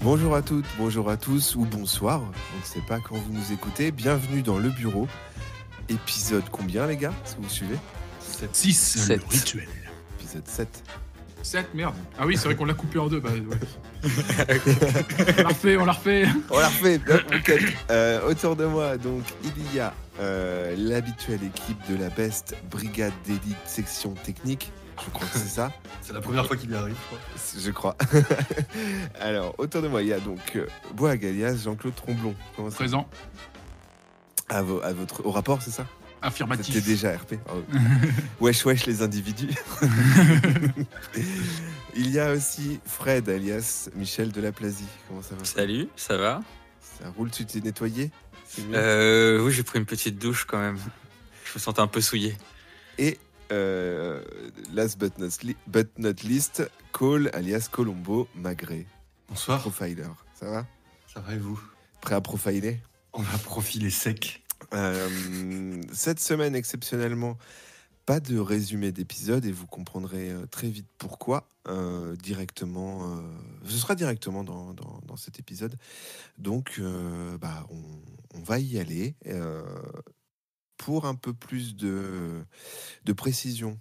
Bonjour à toutes, bonjour à tous, ou bonsoir, on ne sait pas quand vous nous écoutez. Bienvenue dans Le Bureau. Épisode combien, les gars, si vous suivez? 6, le rituel. Épisode 7. 7, merde. Ah oui, c'est vrai qu'on l'a coupé en deux. Bah, ouais. On l'a refait. On l'a refait, ok. Autour de moi, donc, il y a l'habituelle équipe de la Best Brigade d'élite section technique. Je crois que c'est ça. C'est la première fois qu'il y arrive, je crois. Alors, autour de moi, il y a donc Boag alias Jean-Claude Tromblon. Comment ça Présent. Au rapport, c'est ça? Affirmatif. C'était déjà RP. Oh. Wesh les individus. Il y a aussi Fred alias Michel Delaplasie. Comment ça va? Salut, ça va? Ça roule, tu t'es nettoyé? C'est Oui, j'ai pris une petite douche quand même. Je me sentais un peu souillé. Et last but not least, Cole alias Colombo Magré. Bonsoir. Profiler. Ça va? Ça va et vous? Prêt à profiler? On va profiler sec. Cette semaine, exceptionnellement, pas de résumé d'épisode et vous comprendrez très vite pourquoi. Ce sera directement dans cet épisode. Donc, on va y aller pour un peu plus de précision.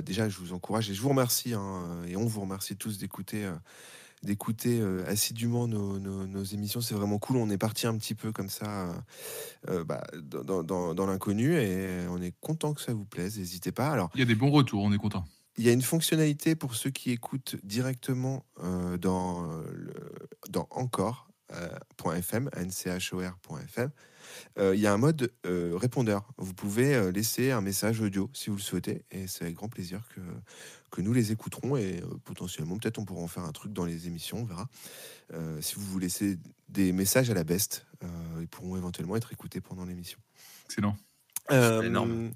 Déjà, je vous encourage et je vous remercie, et on vous remercie tous d'écouter assidûment nos émissions. C'est vraiment cool. On est parti un petit peu comme ça dans l'inconnu et on est content que ça vous plaise. N'hésitez pas. Alors, il y a des bons retours, on est content. Il y a une fonctionnalité pour ceux qui écoutent directement dans encore.fm, anchor.fm. Il y a un mode répondeur. Vous pouvez laisser un message audio si vous le souhaitez, et c'est avec grand plaisir que nous les écouterons, et potentiellement, peut-être on pourra en faire un truc dans les émissions, on verra. Si vous vous laissez des messages à la best, ils pourront éventuellement être écoutés pendant l'émission. Excellent. C'est énorme.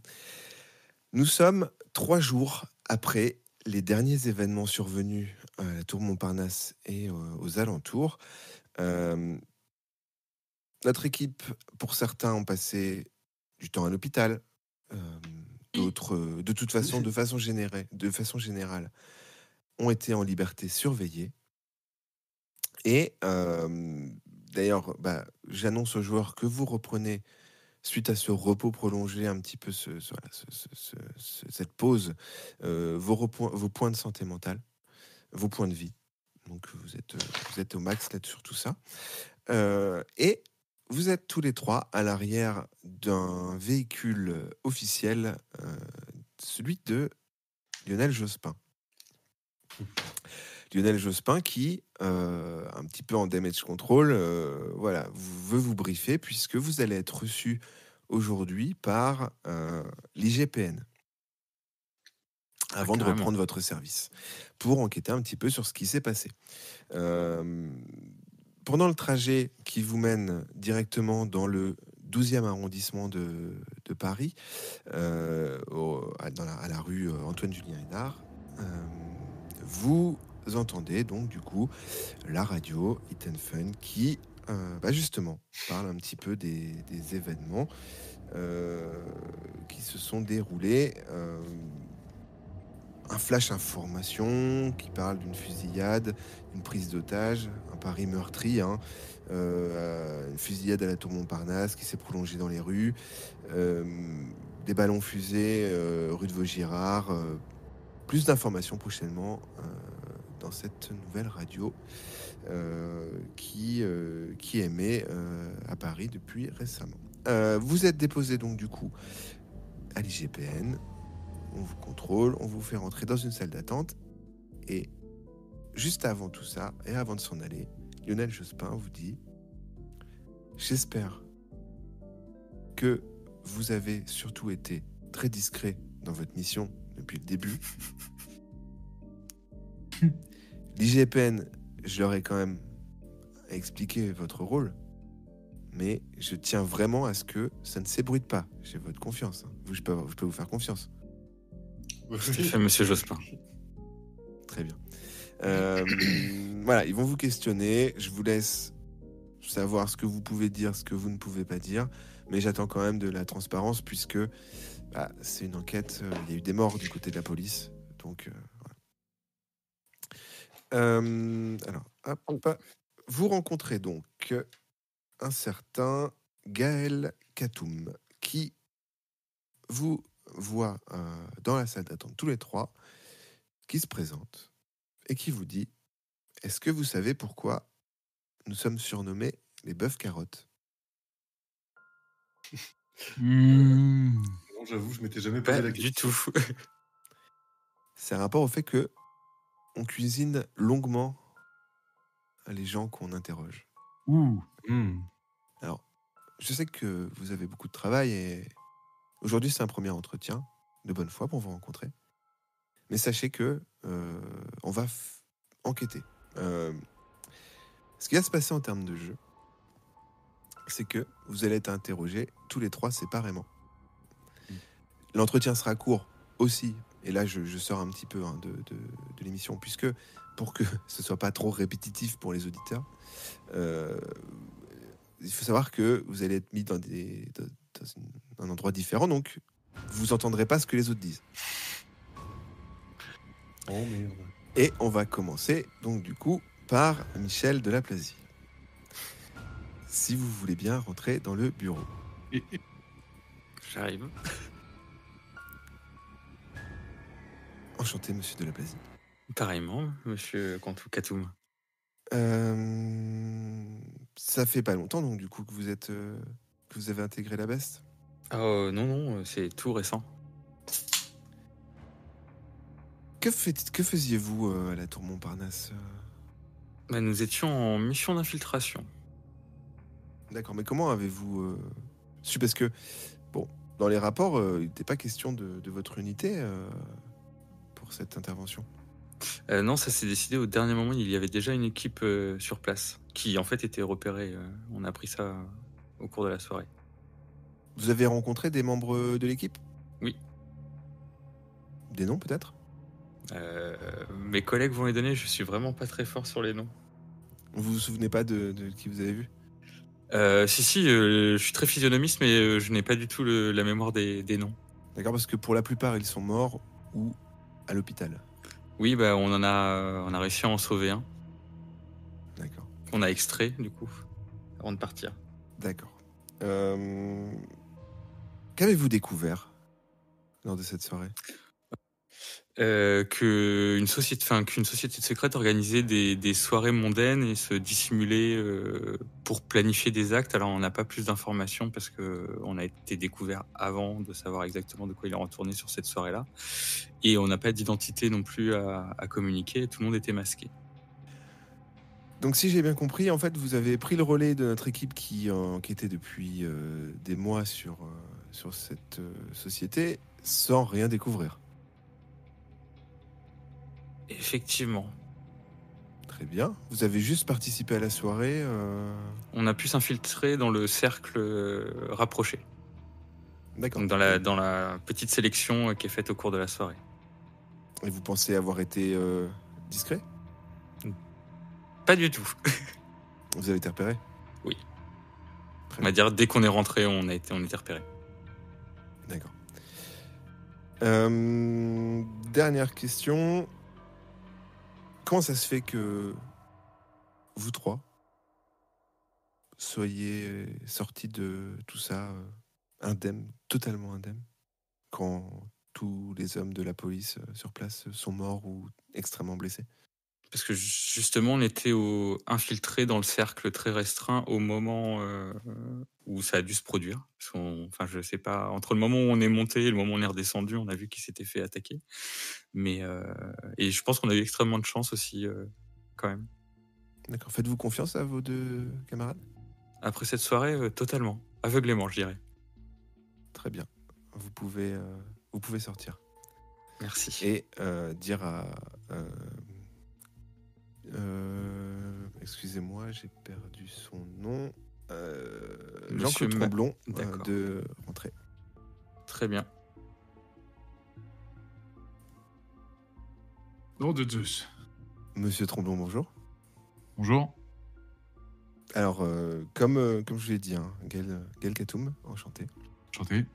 Nous sommes 3 jours après les derniers événements survenus à la Tour Montparnasse et aux alentours. Notre équipe, pour certains, ont passé du temps à l'hôpital. D'autres, de façon générale, ont été en liberté surveillée. Et d'ailleurs, j'annonce aux joueurs que vous reprenez, suite à ce repos prolongé, un petit peu cette pause, vos points de santé mentale, vos points de vie. Donc vous êtes au max là sur tout ça. Et vous êtes tous les trois à l'arrière d'un véhicule officiel, celui de Lionel Jospin. Lionel Jospin qui, un petit peu en damage control, veut vous briefer puisque vous allez être reçu aujourd'hui par l'IGPN avant de reprendre votre service pour enquêter un petit peu sur ce qui s'est passé. Pendant le trajet qui vous mène directement dans le 12e arrondissement de Paris, à la rue Antoine-Julien Hénard, vous entendez donc du coup la radio Hit and Fun qui justement parle un petit peu des événements qui se sont déroulés. Un flash information qui parle d'une fusillade, une prise d'otage, un Paris meurtri, une fusillade à la Tour Montparnasse qui s'est prolongée dans les rues, des ballons fusés rue de Vaugirard. Plus d'informations prochainement dans cette nouvelle radio qui émet à Paris depuis récemment. Vous êtes déposé donc du coup à l'IGPN. On vous contrôle, on vous fait rentrer dans une salle d'attente. Et juste avant tout ça, et avant de s'en aller, Lionel Jospin vous dit: j'espère que vous avez surtout été très discret dans votre mission depuis le début. L'IGPN, je leur ai quand même expliqué votre rôle, mais je tiens vraiment à ce que ça ne s'ébruite pas. J'ai votre confiance. Je peux vous faire confiance. Tout à fait, monsieur Jospin. Très bien. Ils vont vous questionner. Je vous laisse savoir ce que vous pouvez dire, ce que vous ne pouvez pas dire. Mais j'attends quand même de la transparence puisque c'est une enquête. Il y a eu des morts du côté de la police. Donc, Alors, hop, vous rencontrez donc un certain Gaël Katoum qui vous voit dans la salle d'attente tous les trois, qui se présente et qui vous dit: est-ce que vous savez pourquoi nous sommes surnommés les bœufs carottes? Non, j'avoue, je m'étais jamais posé Pas la du question. tout. C'est un rapport au fait que on cuisine longuement les gens qu'on interroge. Ouh. Alors, je sais que vous avez beaucoup de travail et aujourd'hui c'est un premier entretien de bonne foi pour vous rencontrer. Mais sachez que on va enquêter. Ce qui va se passer en termes de jeu, c'est que vous allez être interrogés tous les trois séparément. L'entretien sera court aussi, et là je sors un petit peu de l'émission, puisque pour que ce soit pas trop répétitif pour les auditeurs, il faut savoir que vous allez être mis dans un endroit différent, donc vous entendrez pas ce que les autres disent. Oh merde. Et on va commencer donc du coup par Michel de Laplasie. Si vous voulez bien rentrer dans le bureau. J'arrive. Enchanté, monsieur de Laplasie. Pareillement, monsieur Katoum. Ça fait pas longtemps donc du coup que vous avez intégré la Beste. Oh non, c'est tout récent. Que faisiez-vous à la Tour Montparnasse Bah, nous étions en mission d'infiltration. D'accord, mais comment avez-vous su? Parce que, bon, dans les rapports, il n'était pas question de votre unité pour cette intervention. Non, ça s'est décidé au dernier moment. Il y avait déjà une équipe sur place qui, en fait, était repérée. On a appris ça au cours de la soirée. Vous avez rencontré des membres de l'équipe? Oui. Des noms, peut-être? Mes collègues vont les donner. Je suis vraiment pas très fort sur les noms. Vous vous souvenez pas de qui vous avez vu? Si, je suis très physionomiste, mais je n'ai pas du tout la mémoire des noms. D'accord, parce que pour la plupart, ils sont morts ou à l'hôpital. Oui, bah, on a réussi à en sauver un. D'accord. On a extrait, du coup, avant de partir. D'accord. Qu'avez-vous découvert lors de cette soirée? Qu'une société secrète organisait des soirées mondaines et se dissimulait pour planifier des actes. Alors on n'a pas plus d'informations parce qu'on a été découvert avant de savoir exactement de quoi il en retournait sur cette soirée-là. Et on n'a pas d'identité non plus à communiquer, tout le monde était masqué. Donc si j'ai bien compris, en fait, vous avez pris le relais de notre équipe qui enquêtait depuis des mois sur cette société sans rien découvrir. Effectivement. Très bien. Vous avez juste participé à la soirée. On a pu s'infiltrer dans le cercle rapproché. D'accord. Donc dans la petite sélection qui est faite au cours de la soirée. Et vous pensez avoir été discret? Pas du tout. Vous avez été repéré? Oui. Très On va dire dès qu'on est rentré, on était repéré. D'accord. Dernière question. Comment ça se fait que vous trois soyez sortis de tout ça indemne, totalement indemne, quand tous les hommes de la police sur place sont morts ou extrêmement blessés? Parce que justement, on était infiltrés dans le cercle très restreint au moment où ça a dû se produire. Je sais pas, entre le moment où on est monté et le moment où on est redescendu, on a vu qu'il s'était fait attaquer. Mais et je pense qu'on a eu extrêmement de chance aussi, quand même. D'accord. Faites-vous confiance à vos deux camarades? Après cette soirée, totalement, aveuglément, je dirais. Très bien. Vous pouvez sortir. Merci. Et dire à... excusez-moi, j'ai perdu son nom. Jean-Claude Tromblon de rentrer. Très bien. Nom de Zeus. Monsieur Tromblon, bonjour. Bonjour. Alors, comme je vous l'ai dit, hein, Gaël Katoum, enchanté. Enchanté.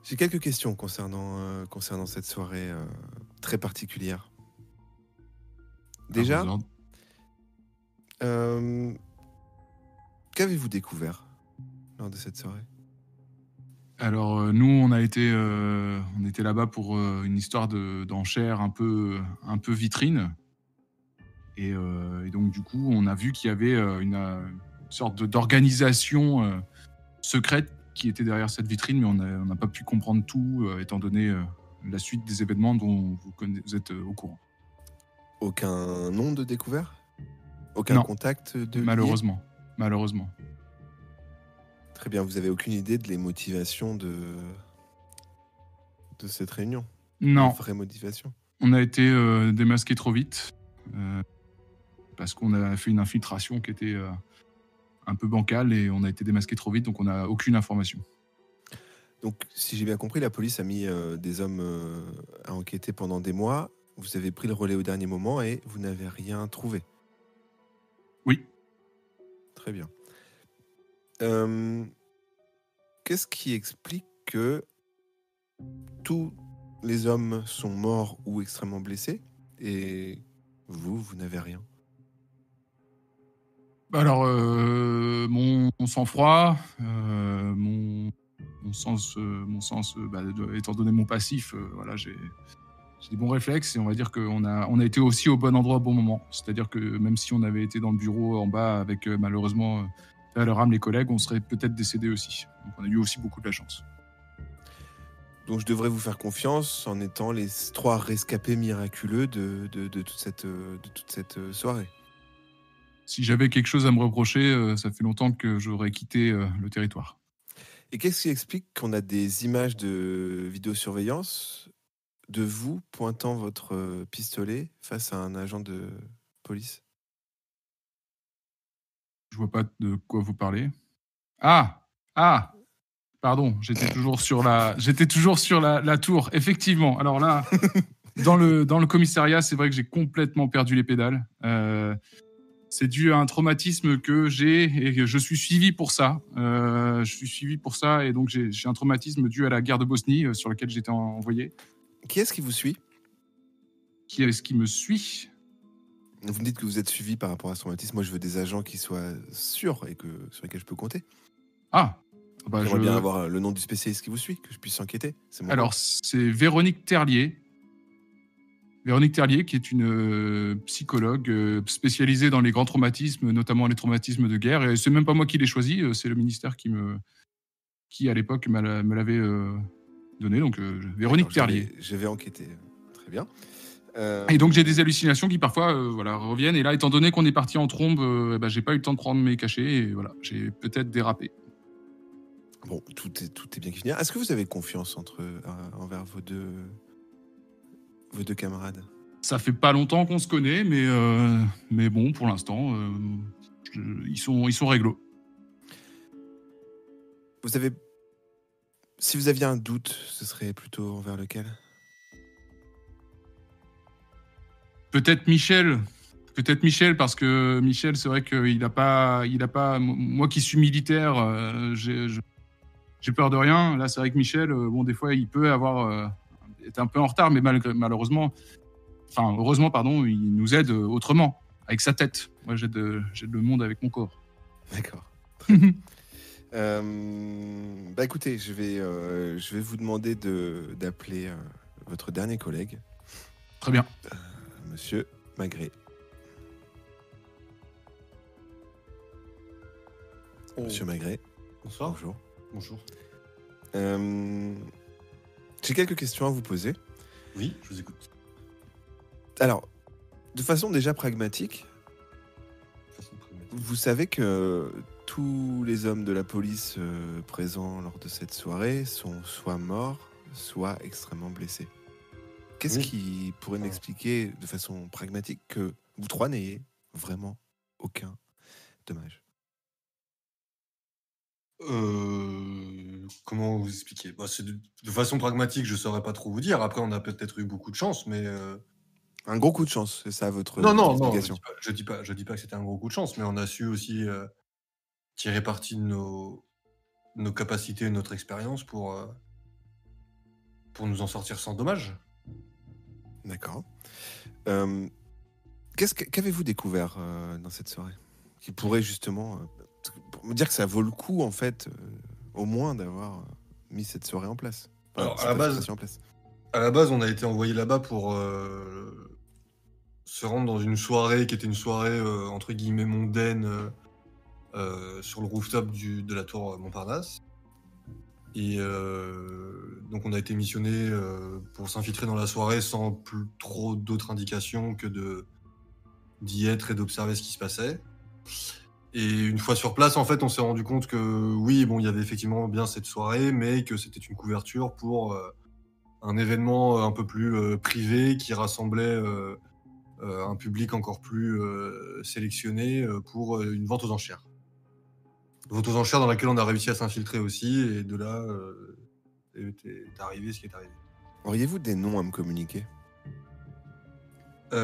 J'ai quelques questions concernant cette soirée très particulière. Déjà, vos ordres. euh, qu'avez-vous découvert lors de cette soirée? Alors, nous, on était là-bas pour une histoire d'enchère un peu vitrine. Et donc, du coup, on a vu qu'il y avait une sorte d'organisation secrète qui était derrière cette vitrine, mais on n'a pas pu comprendre tout, étant donné la suite des événements dont vous êtes au courant. Aucun nom de découvert? Aucun Non, contact de lié? malheureusement. Très bien, vous avez aucune idée de les motivations de cette réunion? Les Non, vraies motivations? on a été démasqués trop vite, parce qu'on a fait une infiltration qui était un peu bancale et on a été démasqués trop vite, donc on n'a aucune information. Donc, si j'ai bien compris, la police a mis des hommes à enquêter pendant des mois. Vous avez pris le relais au dernier moment et vous n'avez rien trouvé. Oui. Très bien. Qu'est-ce qui explique que tous les hommes sont morts ou extrêmement blessés et vous n'avez rien? Alors, mon sang-froid, mon sens, étant donné mon passif, voilà, j'ai des bons réflexes et on va dire qu'on a été aussi au bon endroit au bon moment. C'est-à-dire que même si on avait été dans le bureau en bas avec malheureusement à leur âme les collègues, on serait peut-être décédés aussi. Donc on a eu aussi beaucoup de la chance. Donc je devrais vous faire confiance en étant les 3 rescapés miraculeux de toute cette soirée. Si j'avais quelque chose à me reprocher, ça fait longtemps que j'aurais quitté le territoire. Et qu'est-ce qui explique qu'on a des images de vidéosurveillance de vous pointant votre pistolet face à un agent de police? Je vois pas de quoi vous parlez. Ah! Ah! Pardon, j'étais toujours sur la tour, effectivement. Alors là, dans le commissariat, c'est vrai que j'ai complètement perdu les pédales. C'est dû à un traumatisme que j'ai et que je suis suivi pour ça. Et donc j'ai un traumatisme dû à la guerre de Bosnie sur laquelle j'étais envoyé. Qui est-ce qui vous suit? Qui est-ce qui me suit? Vous me dites que vous êtes suivi par rapport à ce traumatisme. Moi, je veux des agents qui soient sûrs et sur lesquels je peux compter. Ah! Bah, J'aimerais bien avoir le nom du spécialiste qui vous suit, que je puisse enquêter. Alors, c'est Véronique Terlier. Véronique Terlier, qui est une psychologue spécialisée dans les grands traumatismes, notamment les traumatismes de guerre. Et c'est même pas moi qui l'ai choisi, c'est le ministère qui à l'époque me l'avait donné. Donc, Véronique Terlier. Je vais enquêter. Très bien. Et donc, j'ai des hallucinations qui parfois reviennent. Et là, étant donné qu'on est parti en trombe, j'ai pas eu le temps de prendre mes cachets. Et voilà, j'ai peut-être dérapé. Bon, tout est bien qui finit. Est-ce que vous avez confiance envers vos deux camarades? Ça fait pas longtemps qu'on se connaît, mais bon, pour l'instant, ils sont réglo. Si vous aviez un doute, ce serait plutôt envers lequel? Peut-être Michel, parce que Michel, c'est vrai qu'il a pas. Moi qui suis militaire, j'ai peur de rien. Là, c'est vrai que Michel, des fois, il peut être un peu en retard, mais heureusement, pardon, il nous aide autrement, avec sa tête. Moi, j'aide le monde avec mon corps. D'accord. Écoutez, je vais vous demander d'appeler votre dernier collègue. Très bien. Monsieur Magré. Monsieur Magré. Bonsoir. Bonjour. Bonjour. J'ai quelques questions à vous poser. Oui, je vous écoute. Alors, de façon déjà pragmatique, vous savez que tous les hommes de la police présents lors de cette soirée sont soit morts, soit extrêmement blessés. Qu'est-ce qui pourrait m'expliquer de façon pragmatique que vous 3 n'ayez vraiment aucun dommage? Comment vous expliquer? C'est de façon pragmatique, je saurais pas trop vous dire. Après, on a peut-être eu beaucoup de chance, mais Un gros coup de chance, c'est ça votre non, explication? je dis pas que c'était un gros coup de chance, mais on a su aussi tirer parti de nos capacités et notre expérience pour nous en sortir sans dommage. D'accord. Qu'avez-vous découvert dans cette soirée qui pourrait justement pour me dire que ça vaut le coup en fait au moins d'avoir mis cette soirée en place. Alors, cette infiltration en place. à la base, on a été envoyé là-bas pour se rendre dans une soirée qui était une soirée entre guillemets mondaine sur le rooftop de la tour Montparnasse. Et donc on a été missionné pour s'infiltrer dans la soirée sans plus trop d'autres indications que d'y être et d'observer ce qui se passait. Et une fois sur place, en fait, on s'est rendu compte que oui, bon, il y avait effectivement bien cette soirée, mais que c'était une couverture pour un événement un peu plus privé qui rassemblait un public encore plus sélectionné pour une vente aux enchères. Vente aux enchères dans laquelle on a réussi à s'infiltrer aussi, et de là est arrivé ce qui est arrivé. Auriez-vous des noms à me communiquer? Des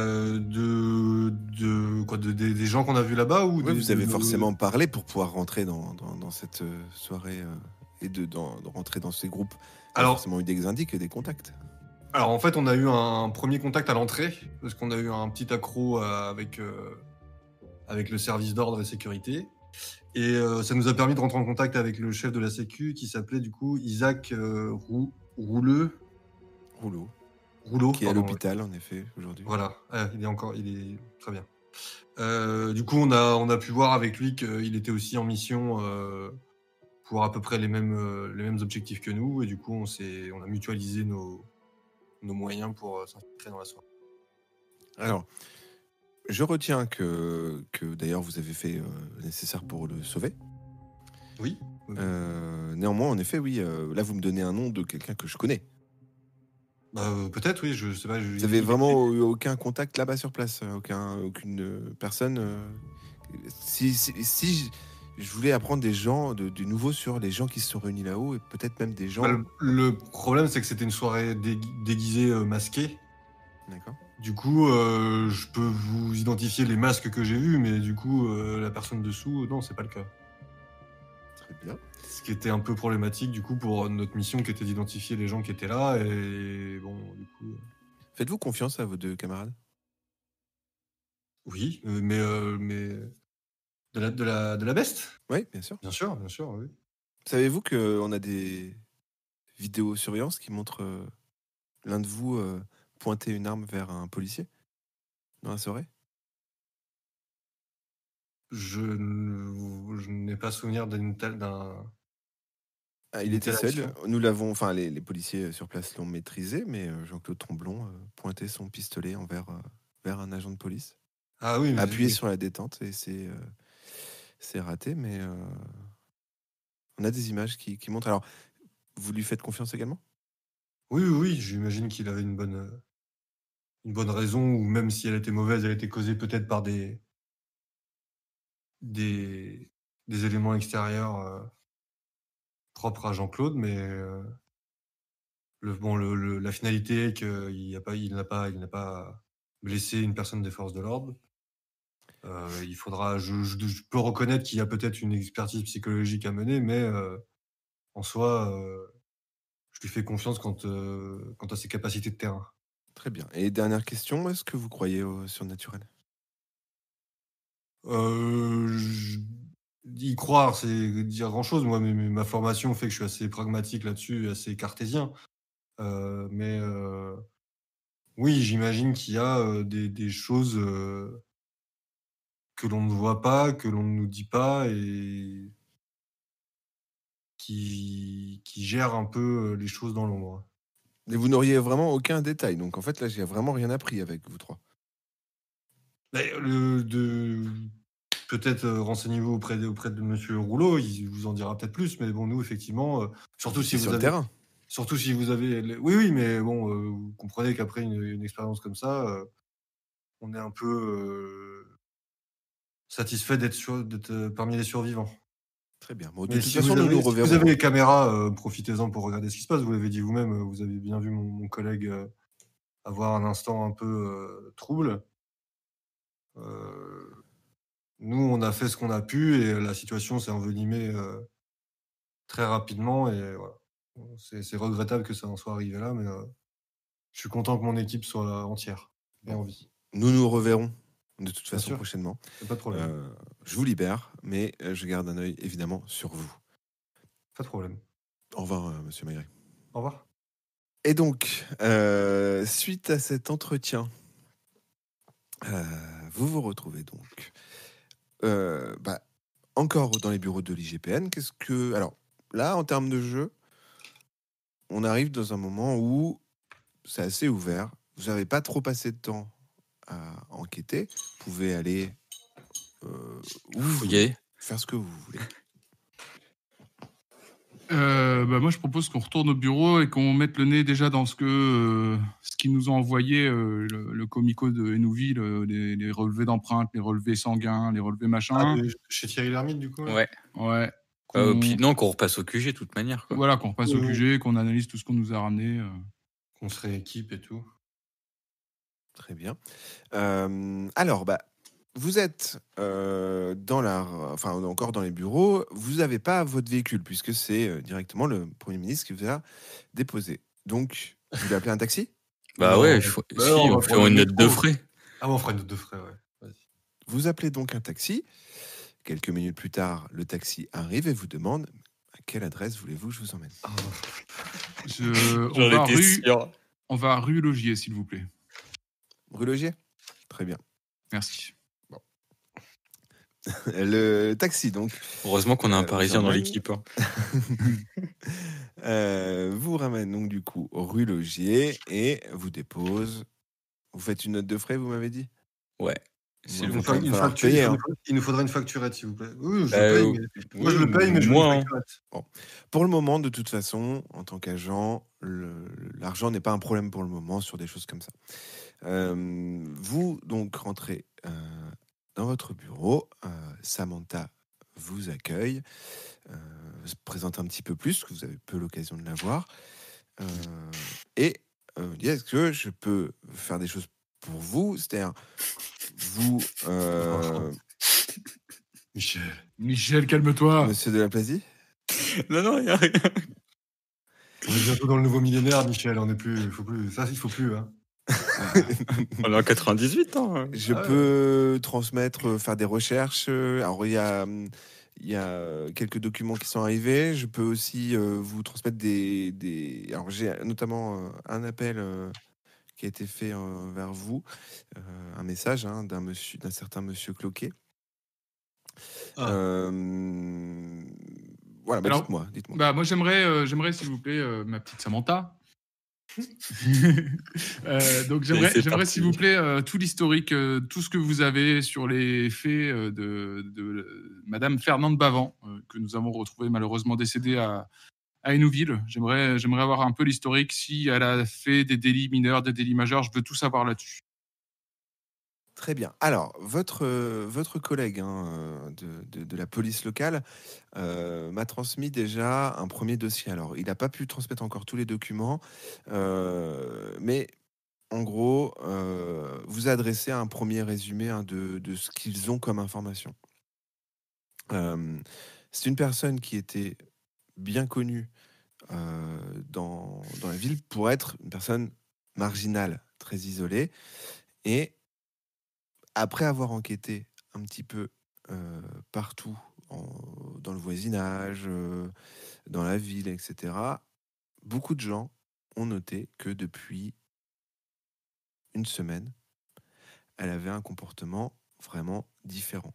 gens qu'on a vus là-bas ou Oui, vous avez forcément parlé pour pouvoir rentrer dans cette soirée et de rentrer dans ces groupes. Il y a Alors, forcément eu des indices et des contacts. Alors en fait, on a eu un premier contact à l'entrée, parce qu'on a eu un petit accro avec le service d'ordre et sécurité. Et ça nous a permis de rentrer en contact avec le chef de la sécu qui s'appelait du coup Isaac Rouleau, Qui est à pardon, l'hôpital en effet aujourd'hui. Voilà, il est très bien. Du coup, on a pu voir avec lui qu'il était aussi en mission pour à peu près les mêmes objectifs que nous, et du coup, on a mutualisé nos moyens pour s'infiltrer dans la soirée. Alors, je retiens que d'ailleurs vous avez fait le nécessaire pour le sauver. Oui. Néanmoins, en effet, oui. Là, vous me donnez un nom de quelqu'un que je connais. Peut-être, oui. Je sais pas. Vous avez vraiment eu aucun contact là-bas sur place, aucune personne. Si je voulais apprendre des gens, du nouveau sur les gens qui se sont réunis là-haut et peut-être même des gens. Le problème, c'est que c'était une soirée déguisée, masquée. D'accord. Du coup, je peux vous identifier les masques que j'ai vus, mais du coup, la personne dessous, non, c'est pas le cas. Très bien. Ce qui était un peu problématique, du coup, pour notre mission, qui était d'identifier les gens qui étaient là, et bon, du coup. Faites-vous confiance à vos deux camarades? Oui, mais de la beste. Oui, bien sûr. Bien sûr, oui. Savez-vous qu'on a des vidéosurveillances qui montrent l'un de vous pointer une arme vers un policier dans la soirée? Je n'ai pas souvenir d'un. Il était seul. Nous l'avons, enfin les policiers sur place l'ont maîtrisé, mais Jean-Claude Tromblon pointait son pistolet vers un agent de police. Ah oui, mais appuyé sur la détente et c'est raté, mais on a des images qui montrent. Alors, vous lui faites confiance également? Oui, j'imagine qu'il avait une bonne raison, ou même si elle était mauvaise, elle était causée peut-être par des éléments extérieurs propres à Jean-Claude, mais la finalité est qu'il n'a pas blessé une personne des forces de l'ordre. Il faudra, je peux reconnaître qu'il y a peut-être une expertise psychologique à mener, mais en soi, je lui fais confiance quant à ses capacités de terrain. Très bien. Et dernière question, est-ce que vous croyez au surnaturel? Y croire, c'est dire grand-chose. Moi, ma formation fait que je suis assez pragmatique là-dessus, assez cartésien. Mais oui, j'imagine qu'il y a des choses que l'on ne voit pas, que l'on ne nous dit pas, et qui gèrent un peu les choses dans l'ombre. Mais vous n'auriez vraiment aucun détail. Donc en fait, là, j'ai vraiment rien appris avec vous trois. Peut-être renseignez-vous auprès de Monsieur Rouleau, il vous en dira peut-être plus. Mais bon, nous, effectivement, surtout si vous sur avez, le terrain. surtout si vous avez, oui, mais bon, vous comprenez qu'après une expérience comme ça, on est un peu satisfait d'être parmi les survivants. Très bien. Bon, de Mais toute si façon, vous nous nous avez, si vous reverrons. avez les caméras, profitez-en pour regarder ce qui se passe. Vous l'avez dit vous-même, vous avez bien vu mon collègue avoir un instant un peu trouble. Nous, on a fait ce qu'on a pu, et la situation s'est envenimée très rapidement, et voilà. C'est regrettable que ça en soit arrivé là, mais je suis content que mon équipe soit entière et en vie. Nous nous reverrons de toute Bien façon sûr. prochainement. Pas de problème. Je vous libère, mais je garde un œil évidemment sur vous. Pas de problème. Au revoir, monsieur Maigret. Au revoir. Et donc, suite à cet entretien, vous vous retrouvez donc encore dans les bureaux de l'IGPN. Alors là, en termes de jeu, on arrive dans un moment où c'est assez ouvert. Vous n'avez pas trop passé de temps à enquêter. Vous pouvez aller où vous voulez, faire ce que vous voulez. Moi, je propose qu'on retourne au bureau et qu'on mette le nez déjà dans ce qu'ils nous ont envoyé, le comico de Hénouville, les relevés d'empreintes, les relevés sanguins, les relevés machin. Chez Thierry Lhermitte, du coup là Ouais. Ouais. Puis non, qu'on repasse au QG de toute manière. Quoi. Voilà, qu'on repasse au QG, qu'on analyse tout ce qu'on nous a ramené. Qu'on se rééquipe et tout. Très bien. Alors, vous êtes encore dans les bureaux. Vous n'avez pas votre véhicule puisque c'est directement le Premier ministre qui vous a déposé. Donc, vous voulez appeler un taxi? Ouais, il faut. Si, on fait une note de frais. Ah, on fera une note de frais, ouais. Vas-y. Vous appelez donc un taxi. Quelques minutes plus tard, le taxi arrive et vous demande à quelle adresse voulez-vous que je vous emmène? On va à rue Logier, s'il vous plaît. Rue Logier? Très bien. Merci. Bon. Le taxi, donc. Heureusement qu'on a un Parisien dans l'équipe. Hein. Vous ramène donc du coup rue Logier et vous dépose. Vous faites une note de frais, vous m'avez dit? Ouais. Il nous faudrait une facturette, s'il vous plaît. Oui, je le paye, mais... Moi, je le paye, mais je veux une facturette. Bon. Pour le moment, de toute façon, en tant qu'agent, l'argent n'est pas un problème pour le moment sur des choses comme ça. Vous, donc, rentrez dans votre bureau. Samantha vous accueille, se présente un petit peu plus, parce que vous avez peu l'occasion de la voir. Et dit, est-ce que je peux faire des choses pour vous? C'est-à-dire, vous... Michel, calme-toi. Monsieur Delaplasie? Non, il n'y a rien. On est bientôt dans le nouveau millénaire, Michel. On est plus... Il faut plus, hein. On est en 98, hein. Je peux transmettre, faire des recherches. Alors, il y a quelques documents qui sont arrivés. Je peux aussi vous transmettre des... Alors, j'ai notamment un appel qui a été fait vers vous, un message d'un certain monsieur Cloquet. Voilà, Alors, dites-moi. Moi, j'aimerais, s'il vous plaît, ma petite Samantha. Donc j'aimerais s'il vous plaît tout l'historique, tout ce que vous avez sur les faits de Madame Fernande Bavant, que nous avons retrouvée malheureusement décédée à Hénouville. J'aimerais avoir un peu l'historique, si elle a fait des délits mineurs, des délits majeurs, je veux tout savoir là-dessus. Très bien. Alors, votre collègue de la police locale m'a transmis déjà un premier dossier. Alors, il n'a pas pu transmettre encore tous les documents, mais en gros, vous adressez un premier résumé de ce qu'ils ont comme information. C'est une personne qui était bien connue dans la ville pour être une personne marginale, très isolée, et après avoir enquêté un petit peu partout, dans le voisinage, dans la ville, etc., beaucoup de gens ont noté que depuis une semaine, elle avait un comportement vraiment différent.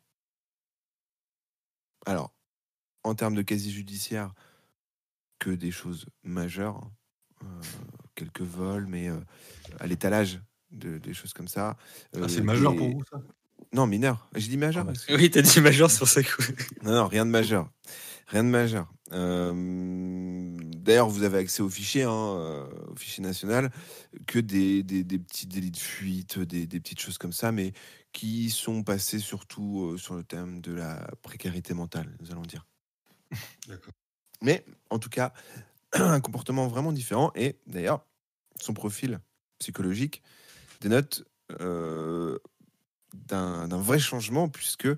Alors, en termes de casier judiciaire, que des choses majeures, quelques vols, mais à l'étalage, des choses comme ça. C'est majeur pour vous, ça? Non, mineur. J'ai dit majeur. Oui, t'as dit majeur sur ça. Non, rien de majeur. Rien de majeur. D'ailleurs, vous avez accès au fichier national, que des petits délits de fuite, des petites choses comme ça, mais qui sont passés surtout sur le thème de la précarité mentale, nous allons dire. D'accord. Mais en tout cas, un comportement vraiment différent. Et d'ailleurs, son profil psychologique dénote d'un vrai changement, puisque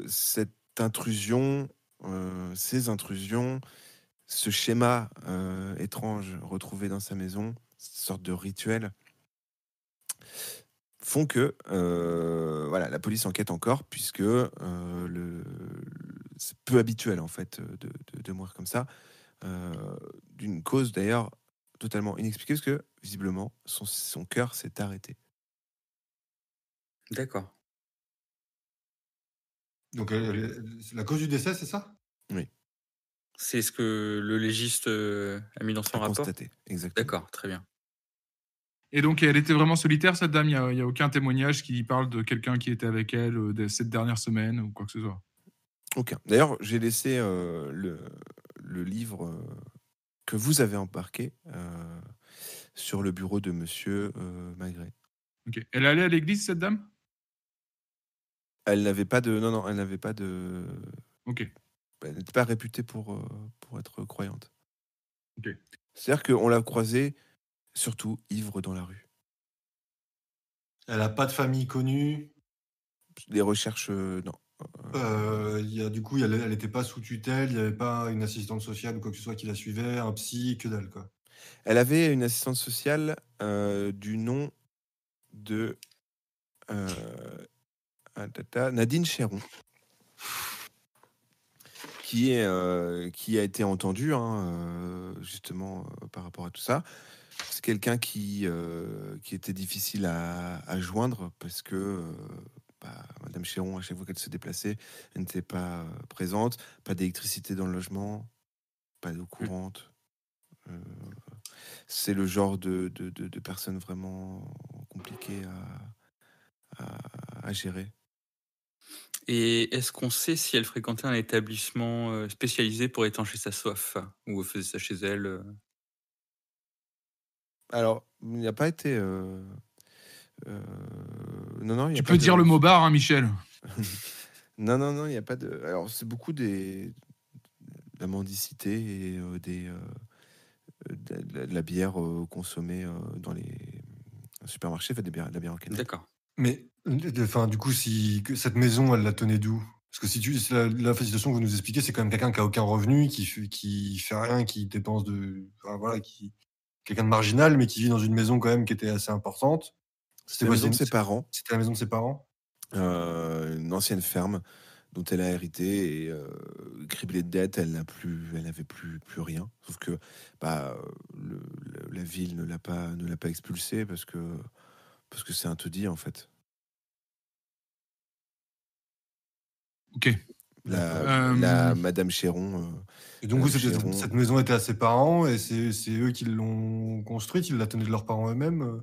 cette intrusion, ces intrusions, ce schéma étrange retrouvé dans sa maison, cette sorte de rituel, font que voilà, la police enquête encore, puisque c'est peu habituel en fait de mourir comme ça, d'une cause d'ailleurs totalement inexpliquée, parce que visiblement son cœur s'est arrêté. D'accord. Donc, la cause du décès, c'est ça? Oui, C'est ce que le légiste a mis dans son à rapport? constater, exactement. D'accord, très bien. Et donc, elle était vraiment solitaire, cette dame. Il y a aucun témoignage qui parle de quelqu'un qui était avec elle cette dernière semaine ou quoi que ce soit. Aucun. D'ailleurs, j'ai laissé le livre que vous avez embarqué sur le bureau de monsieur Maigret. Ok. Elle allait à l'église, cette dame? Elle n'avait pas de. Non, non, elle n'avait pas de. Ok. Elle n'était pas réputée pour être croyante. Ok. C'est-à-dire qu'on l'a croisée, surtout ivre dans la rue. Elle a pas de famille connue. Les recherches, non. Du coup, elle était pas sous tutelle, il y avait pas une assistante sociale ou quoi que ce soit qui la suivait, un psy, que dalle, quoi. Elle avait une assistante sociale du nom de Nadine Chéron, qui a été entendue justement par rapport à tout ça. C'est quelqu'un qui était difficile à joindre parce que Madame Chéron, à chaque fois qu'elle se déplaçait, elle n'était pas présente, pas d'électricité dans le logement, pas d'eau courante. C'est le genre de personnes vraiment compliquées à gérer. Et est-ce qu'on sait si elle fréquentait un établissement spécialisé pour étancher sa soif? Ou elle faisait ça chez elle? Alors, il n'y a pas été. Non, non, il n'y a Tu pas peux dire de. le mot bar, hein, Michel. Non, non, non, il n'y a pas de. Alors, c'est beaucoup de la mendicité et de la bière consommée dans les supermarchés, fait de la bière en canette. D'accord. Mais, enfin, du coup, cette maison, elle la tenait d'où? Parce que si la situation que vous nous expliquez, c'est quand même quelqu'un qui a aucun revenu, qui fait rien, qui dépense enfin, voilà, quelqu'un de marginal, mais qui vit dans une maison quand même qui était assez importante. C'était la maison de ses parents. C'était la maison de ses parents? Une ancienne ferme dont elle a hérité et criblée de dettes, elle n'avait plus rien. Sauf que la ville ne l'a pas expulsée parce que c'est un taudis en fait. Ok. Madame Chéron. Et donc, Chéron. cette maison était à ses parents et c'est eux qui l'ont construite, ils la tenaient de leurs parents eux-mêmes?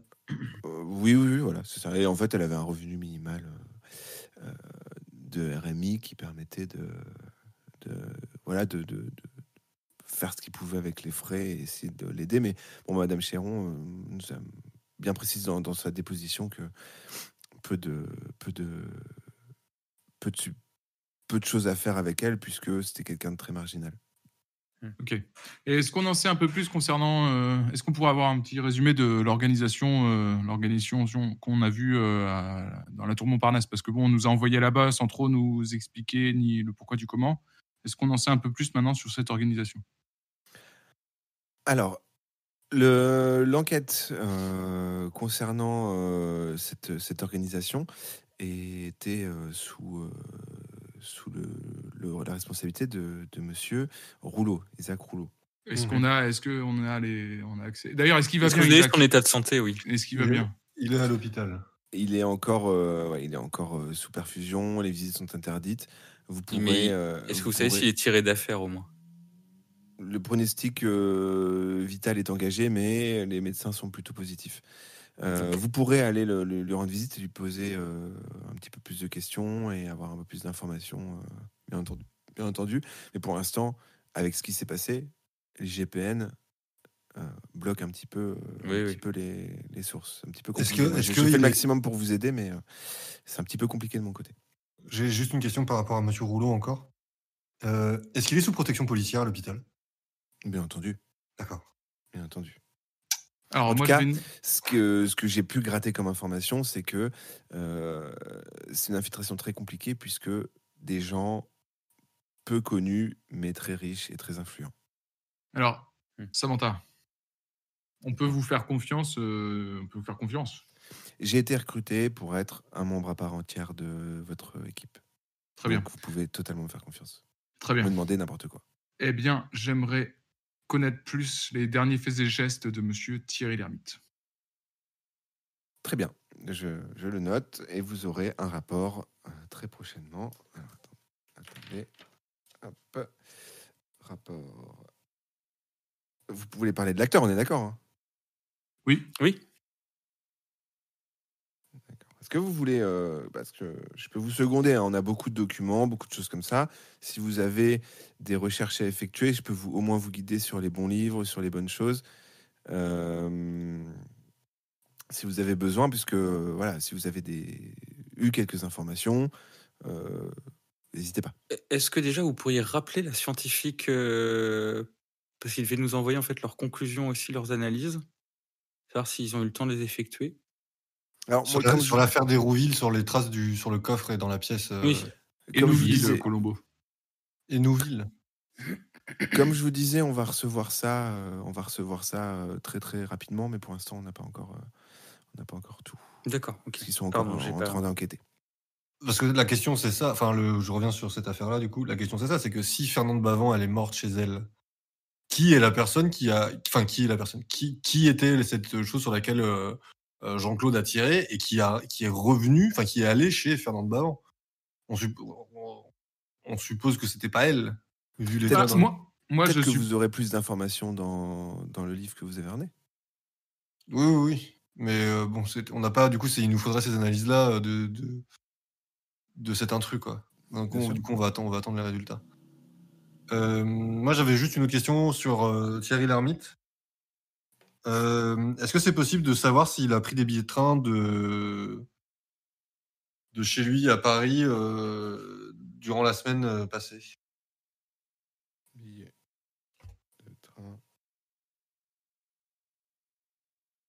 Oui, voilà, c'est ça. Et en fait, elle avait un revenu minimal de RMI qui permettait de faire ce qu'il pouvait avec les frais et essayer de l'aider. Mais bon, Madame Chéron nous a bien précisé dans sa déposition que peu de choses à faire avec elle puisque c'était quelqu'un de très marginal. Ok. Et est-ce qu'on en sait un peu plus concernant... est-ce qu'on pourrait avoir un petit résumé de l'organisation qu'on a vue dans la tour Montparnasse? Parce que bon, on nous a envoyé là-bas sans trop nous expliquer ni le pourquoi du comment. Est-ce qu'on en sait un peu plus maintenant sur cette organisation? Alors, l'enquête concernant cette organisation était sous la responsabilité de monsieur Rouleau, Isaac Rouleau. Est-ce qu'on a accès? D'ailleurs, est-ce qu'il va Est-ce bien, que vous avez Isaac? son état de santé? Oui. Est-ce qu'il va bien? Il est à l'hôpital. Il est encore sous perfusion, les visites sont interdites. Vous pourrez. Est-ce que vous savez s'il est tiré d'affaire au moins? Le pronostic vital est engagé, mais les médecins sont plutôt positifs. Vous pourrez aller lui rendre visite et lui poser un petit peu plus de questions et avoir un peu plus d'informations, bien entendu. Mais pour l'instant, avec ce qui s'est passé, les GPN bloquent un petit peu, peu les sources. Un petit peu compliqué. J'ai fait le maximum pour vous aider, mais c'est un petit peu compliqué de mon côté. J'ai juste une question par rapport à monsieur Rouleau encore. Est-ce qu'il est sous protection policière à l'hôpital? Bien entendu. D'accord. Bien entendu. Alors, en tout cas, ce que j'ai pu gratter comme information, c'est que c'est une infiltration très compliquée puisque des gens peu connus, mais très riches et très influents. Alors, Samantha, on peut vous faire confiance. j'ai été recruté pour être un membre à part entière de votre équipe. Très bien. Donc, vous pouvez totalement me faire confiance. Très Me bien. demander n'importe quoi. Eh bien, j'aimerais connaître plus les derniers faits et gestes de monsieur Thierry Lhermitte. Très bien. Je le note et vous aurez un rapport très prochainement. Alors, attendez. Hop. Rapport. Vous pouvez parler de l'acteur, on est d'accord, hein? Oui. Oui. D'accord. Est-ce que vous voulez, parce que je peux vous seconder, hein, on a beaucoup de documents, beaucoup de choses comme ça. Si vous avez des recherches à effectuer, je peux au moins vous guider sur les bons livres, sur les bonnes choses. Si vous avez besoin, puisque voilà, si vous avez eu quelques informations, n'hésitez pas. Est-ce que déjà vous pourriez rappeler la scientifique, parce qu'ils devaient nous envoyer en fait leurs conclusions aussi, leurs analyses, savoir s'ils ont eu le temps de les effectuer. Alors, Sur moi, sur l'affaire d'Hérouville, sur les traces sur le coffre et dans la pièce. Oui. Et comme je vous Nouville, disais- Colombo. Et Nouville. Comme je vous disais, on va recevoir ça très très rapidement, mais pour l'instant, on n'a pas encore tout. D'accord, ok. Parce qu'ils sont encore Pardon, j'ai en pas- train d'enquêter. Parce que la question, c'est ça. Enfin, je reviens sur cette affaire-là, du coup. La question, c'est ça. C'est que si Fernande Bavant, elle est morte chez elle, qui est la personne qui a. Enfin, qui est la personne qui était cette chose sur laquelle Jean-Claude a tiré et qui est revenu, enfin, qui est allé chez Fernande Bavant. On suppose que c'était pas elle, vu l'état Peut-être- dans Moi, Peut-être je que suis. vous aurez plus d'informations dans le livre que vous avez ramené. Oui, oui, oui. Mais bon, on n'a pas. Du coup, il nous faudrait ces analyses-là de cet intrus, quoi. Donc, Bien sûr. du coup, on va attendre les résultats. Moi, j'avais juste une autre question sur Thierry Lhermitte. Est-ce que c'est possible de savoir s'il a pris des billets de train de chez lui à Paris durant la semaine passée? Billet de train.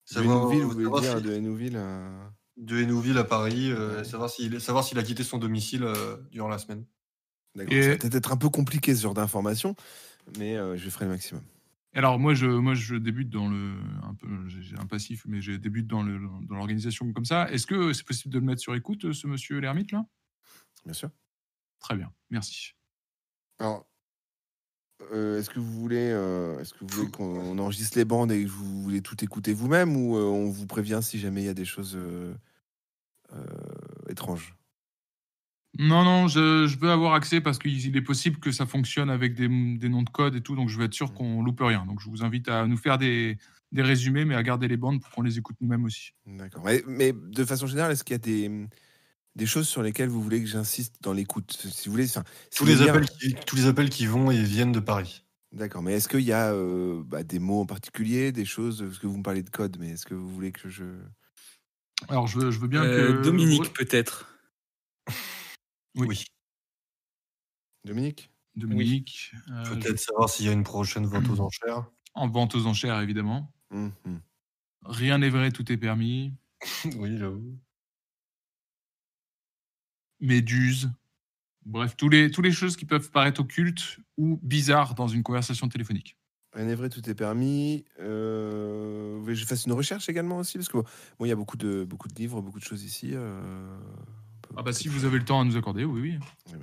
De Savoir, Hénouville, vous voulez savoir dire si- de Hénouville à... de Hénouville à Paris, Ouais. savoir s'il a quitté son domicile durant la semaine. D'accord. Et- Ça va peut-être être un peu compliqué ce genre d'informations, mais je ferai le maximum. Alors moi je débute dans j'ai un passif, mais je débute dans l'organisation comme ça. Est-ce que c'est possible de le mettre sur écoute, ce monsieur Lhermitte là? Bien sûr. Très bien, merci. Alors, est-ce que vous voulez qu'on enregistre les bandes et que vous voulez tout écouter vous-même, ou on vous prévient si jamais il y a des choses étranges? Non, je veux avoir accès parce qu'il est possible que ça fonctionne avec des noms de code et tout, donc je veux être sûr qu'on loupe rien. Donc je vous invite à nous faire des résumés, mais à garder les bandes pour qu'on les écoute nous-mêmes aussi. D'accord. Mais de façon générale, est-ce qu'il y a des choses sur lesquelles vous voulez que j'insiste dans l'écoute? Si vous voulez, enfin, si Tous vous voulez les bien- appels qui vont et viennent de Paris. D'accord, mais est-ce qu'il y a des mots en particulier, des choses, parce que vous me parlez de code, mais est-ce que vous voulez que je... Alors je veux bien que Dominique, peut-être. Oui. Dominique? Dominique, Peut-être savoir s'il y a une prochaine vente aux enchères. en vente aux enchères évidemment. Mhm. Rien n'est vrai, tout est permis. Oui, j'avoue. Méduse. Bref, tous les choses qui peuvent paraître occultes ou bizarres dans une conversation téléphonique. Rien n'est vrai, tout est permis. Vous voulez que je fasse une recherche également aussi? Parce que bon, il y a beaucoup de livres, beaucoup de choses ici. Ah bah si vous avez le temps à nous accorder, oui.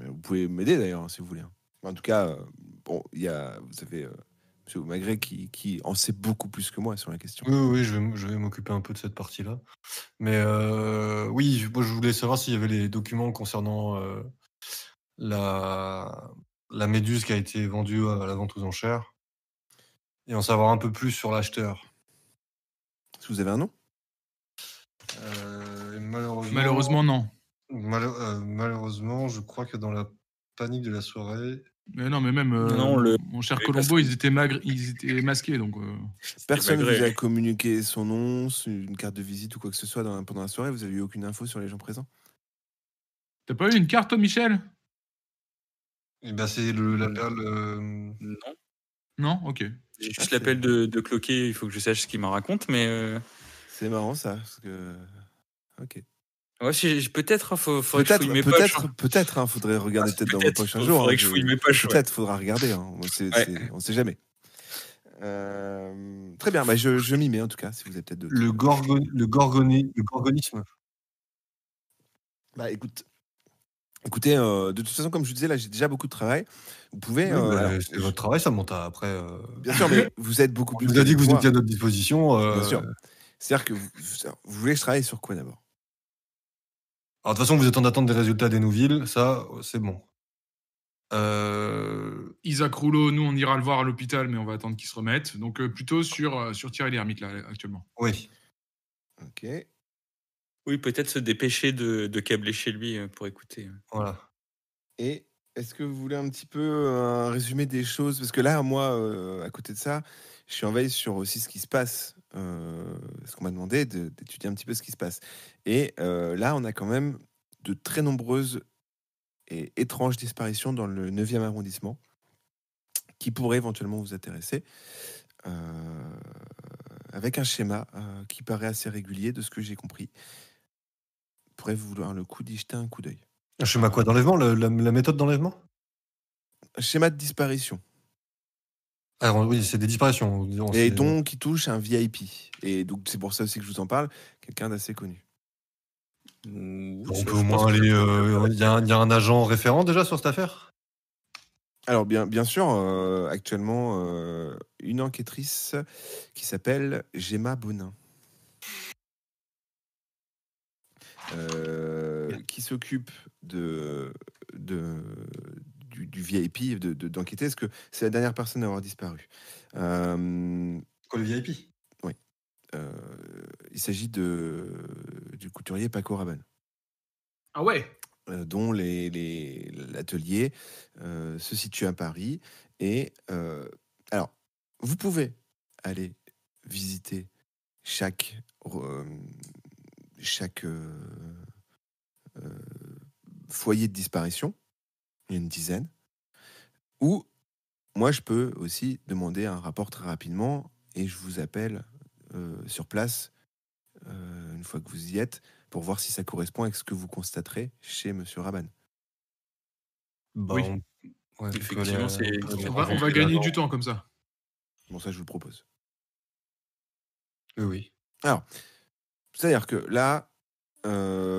Vous pouvez m'aider d'ailleurs, hein, si vous voulez. En tout cas, bon, vous avez M. Maigret qui en sait beaucoup plus que moi sur la question. Oui, je vais m'occuper un peu de cette partie-là. Mais oui, moi je voulais savoir s'il y avait les documents concernant la méduse qui a été vendue à la vente aux enchères. Et en savoir un peu plus sur l'acheteur. Est-ce que vous avez un nom? Malheureusement, non. Malheureusement, je crois que dans la panique de la soirée. Mais non, mais même Non, mon cher mais Colombo, parce ils étaient masqués, donc. Personne ne vous Maigret. a communiqué son nom, une carte de visite ou quoi que ce soit pendant la soirée? Vous avez eu aucune info sur les gens présents? T'as pas eu une carte, toi, Michel? Et ben c'est l'appel. Non. Non, ok. J'ai Ah, juste l'appel de Cloquet, il faut que je sache ce qu'il m'en raconte, mais. C'est marrant ça, parce que... Ok. Ouais, peut-être, faudrait que je fouille mes poches. hein. Peut-être, hein, faudrait regarder peut-être dans vos Peut-être, poches un jour. faudrait hein, que je fouille mes poches. Ouais. Peut-être, faudra regarder. Hein. On sait jamais. Très bien, bah, je m'y mets en tout cas, si vous avez peut-être d'autres. Le gorgonisme. Bah, écoutez, de toute façon, comme je vous disais, là, j'ai déjà beaucoup de travail. Vous pouvez, Oui, alors, c'est votre travail, Samantha. Après, bien sûr, mais vous êtes beaucoup on plus nous a calé dit que que vous moi. étiez à notre disposition. Bien sûr. C'est-à-dire que vous voulez que je travaille sur quoi d'abord? Alors, de toute façon, vous êtes en attente des résultats des nouvelles, ça, c'est bon. Isaac Rouleau, nous, on ira le voir à l'hôpital, mais on va attendre qu'il se remette. Donc, plutôt sur Thierry Lhermitte, là, actuellement. Oui. Ok. Oui, peut-être se dépêcher de câbler chez lui pour écouter. Voilà. Et est-ce que vous voulez un petit peu un résumé des choses? Parce que là, moi, à côté de ça, je suis en veille sur aussi ce qui se passe. Parce qu'on m'a demandé d'étudier un petit peu ce qui se passe. Et là, on a quand même de très nombreuses et étranges disparitions dans le 9e arrondissement qui pourraient éventuellement vous intéresser. Avec un schéma qui paraît assez régulier de ce que j'ai compris. Pourrait vous vouloir le coup d'y jeter un coup d'œil. Un schéma quoi d'enlèvement, la méthode d'enlèvement? Un schéma de disparition. Alors oui, c'est des disparitions. Disons, Et c'est- donc qui touche un VIP. Et donc c'est pour ça aussi que je vous en parle, quelqu'un d'assez connu. Oui, on ça, peut je au pense moins que- aller. Il y a un agent référent déjà sur cette affaire? Alors bien sûr, actuellement, une enquêtrice qui s'appelle Gemma Bonin. Qui s'occupe du VIP, d'enquêter, parce que c'est la dernière personne à avoir disparu. Quoi, le VIP? Il s'agit du couturier Paco Rabanne, Ah ouais. dont l'atelier se situe à Paris. Et alors, vous pouvez aller visiter chaque foyer de disparition, il y a une dizaine, ou moi je peux aussi demander un rapport très rapidement et je vous appelle sur place une fois que vous y êtes pour voir si ça correspond avec ce que vous constaterez chez Monsieur Rabanne. Bah, Oui. Ouais, Effectivement, On va gagner du temps comme ça. Bon, ça je vous le propose. Oui. Alors, c'est-à-dire que là,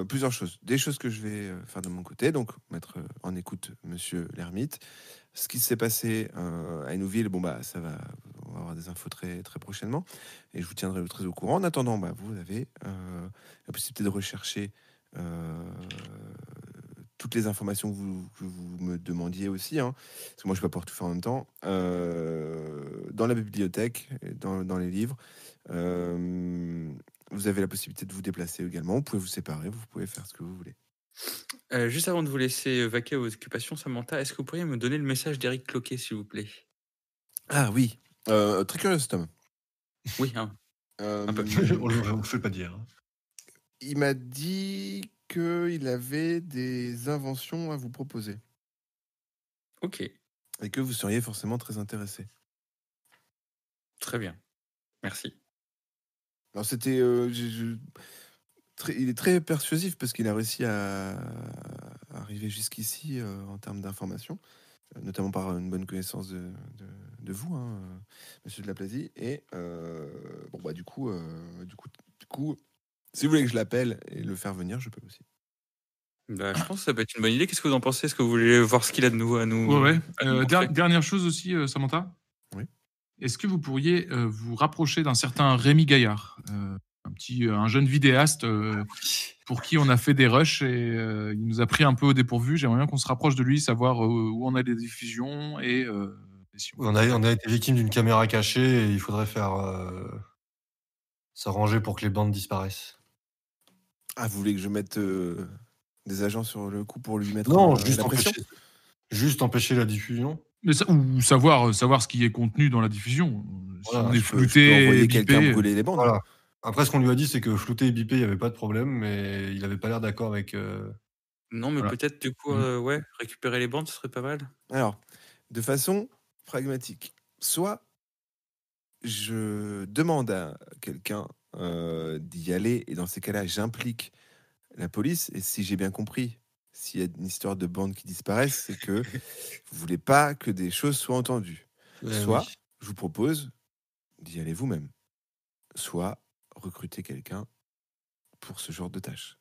plusieurs choses. Des choses que je vais faire de mon côté, donc mettre en écoute Monsieur l'ermite. Ce qui s'est passé à Hénouville, bon bah ça va, on va avoir des infos très très prochainement, et je vous tiendrai très au courant. En attendant, bah, vous avez la possibilité de rechercher toutes les informations que vous me demandiez aussi, hein, parce que moi je ne vais pas pouvoir tout faire en même temps, dans la bibliothèque, dans les livres. Vous avez la possibilité de vous déplacer également. Vous pouvez vous séparer, vous pouvez faire ce que vous voulez. Juste avant de vous laisser vaquer à vos occupations, Samantha, est-ce que vous pourriez me donner le message d'Éric Cloquet, s'il vous plaît? Ah oui, très curieux cet homme. Oui, hein. Un peu. On ne vous fait pas dire. Il m'a dit qu'il avait des inventions à vous proposer Ok, et que vous seriez forcément très intéressé. très bien. Merci. Alors c'était, il est très persuasif parce qu'il a réussi à arriver jusqu'ici en termes d'informations, notamment par une bonne connaissance de vous, hein, Monsieur de Laplasie. Et bon bah du coup, si vous voulez que je l'appelle et le faire venir, je peux aussi. Bah, je pense que ça peut être une bonne idée. Qu'est-ce que vous en pensez? Est-ce que vous voulez voir ce qu'il a de nouveau à nous Ouais. à nous montrer? Dernière chose aussi, Samantha. Oui. Est-ce que vous pourriez vous rapprocher d'un certain Rémi Gaillard, un jeune vidéaste pour qui on a fait des rushs et il nous a pris un peu au dépourvu. J'aimerais bien qu'on se rapproche de lui, savoir où on a les diffusions et si On a été victime d'une caméra cachée et il faudrait faire s'arranger pour que les bandes disparaissent. Ah, vous voulez que je mette des agents sur le coup pour lui mettre Non, la pression? juste empêcher la diffusion. Mais ou savoir ce qui est contenu dans la diffusion. Si Voilà, on est Je peux flouté, envoyer bipé. quelqu'un brûler les bandes. Voilà. Après, ce qu'on lui a dit, c'est que flouté et bipé, il n'y avait pas de problème, mais il n'avait pas l'air d'accord avec. Non, mais Voilà. peut-être du coup, ouais, récupérer les bandes, ce serait pas mal. Alors, de façon pragmatique, soit je demande à quelqu'un d'y aller, et dans ces cas-là, j'implique la police, et si j'ai bien compris, s'il y a une histoire de bandes qui disparaissent, c'est que vous voulez pas que des choses soient entendues. Soit, Oui. je vous propose d'y aller vous-même, soit recruter quelqu'un pour ce genre de tâche.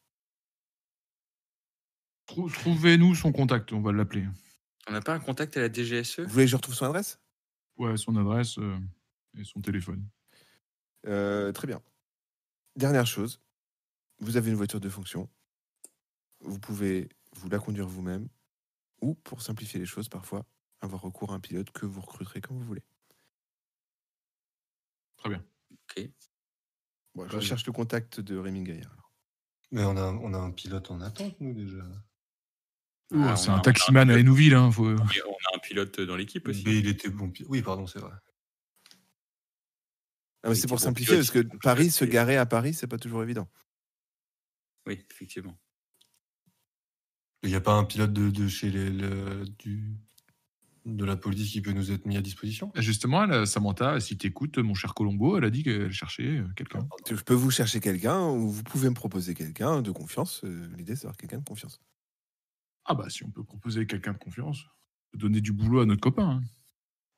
Trouvez-nous son contact, on va l'appeler. On n'a pas un contact à la DGSE? Vous voulez que je retrouve son adresse? Ouais, son adresse et son téléphone. Très bien. Dernière chose, vous avez une voiture de fonction. Vous pouvez vous la conduire vous-même ou, pour simplifier les choses, parfois, avoir recours à un pilote que vous recruterez comme vous voulez. Très bien. Ok. Bon, je Très recherche le contact de Rémi Gaillard. alors. Mais on a un pilote en attente, nous, déjà. Oh, Ah, c'est on a- un on a taximan à pilote- Hénouville. Hein, faut... On a un pilote dans l'équipe aussi. Mais il était bon pilote. Oui, pardon, c'est vrai. Ah, mais Il c'est était pour bon simplifier, pilote, parce que il était bon Paris, pilote, se et- garer à Paris, c'est pas toujours évident. Oui, effectivement. Il n'y a pas un pilote de chez de la police qui peut nous être mis à disposition? Justement, Samantha, si t'écoutes, mon cher Colombo, elle a dit qu'elle cherchait quelqu'un. Je peux vous chercher quelqu'un ou vous pouvez me proposer quelqu'un de confiance. L'idée, c'est d'avoir quelqu'un de confiance. Ah bah, si on peut proposer quelqu'un de confiance, donner du boulot à notre copain. Hein.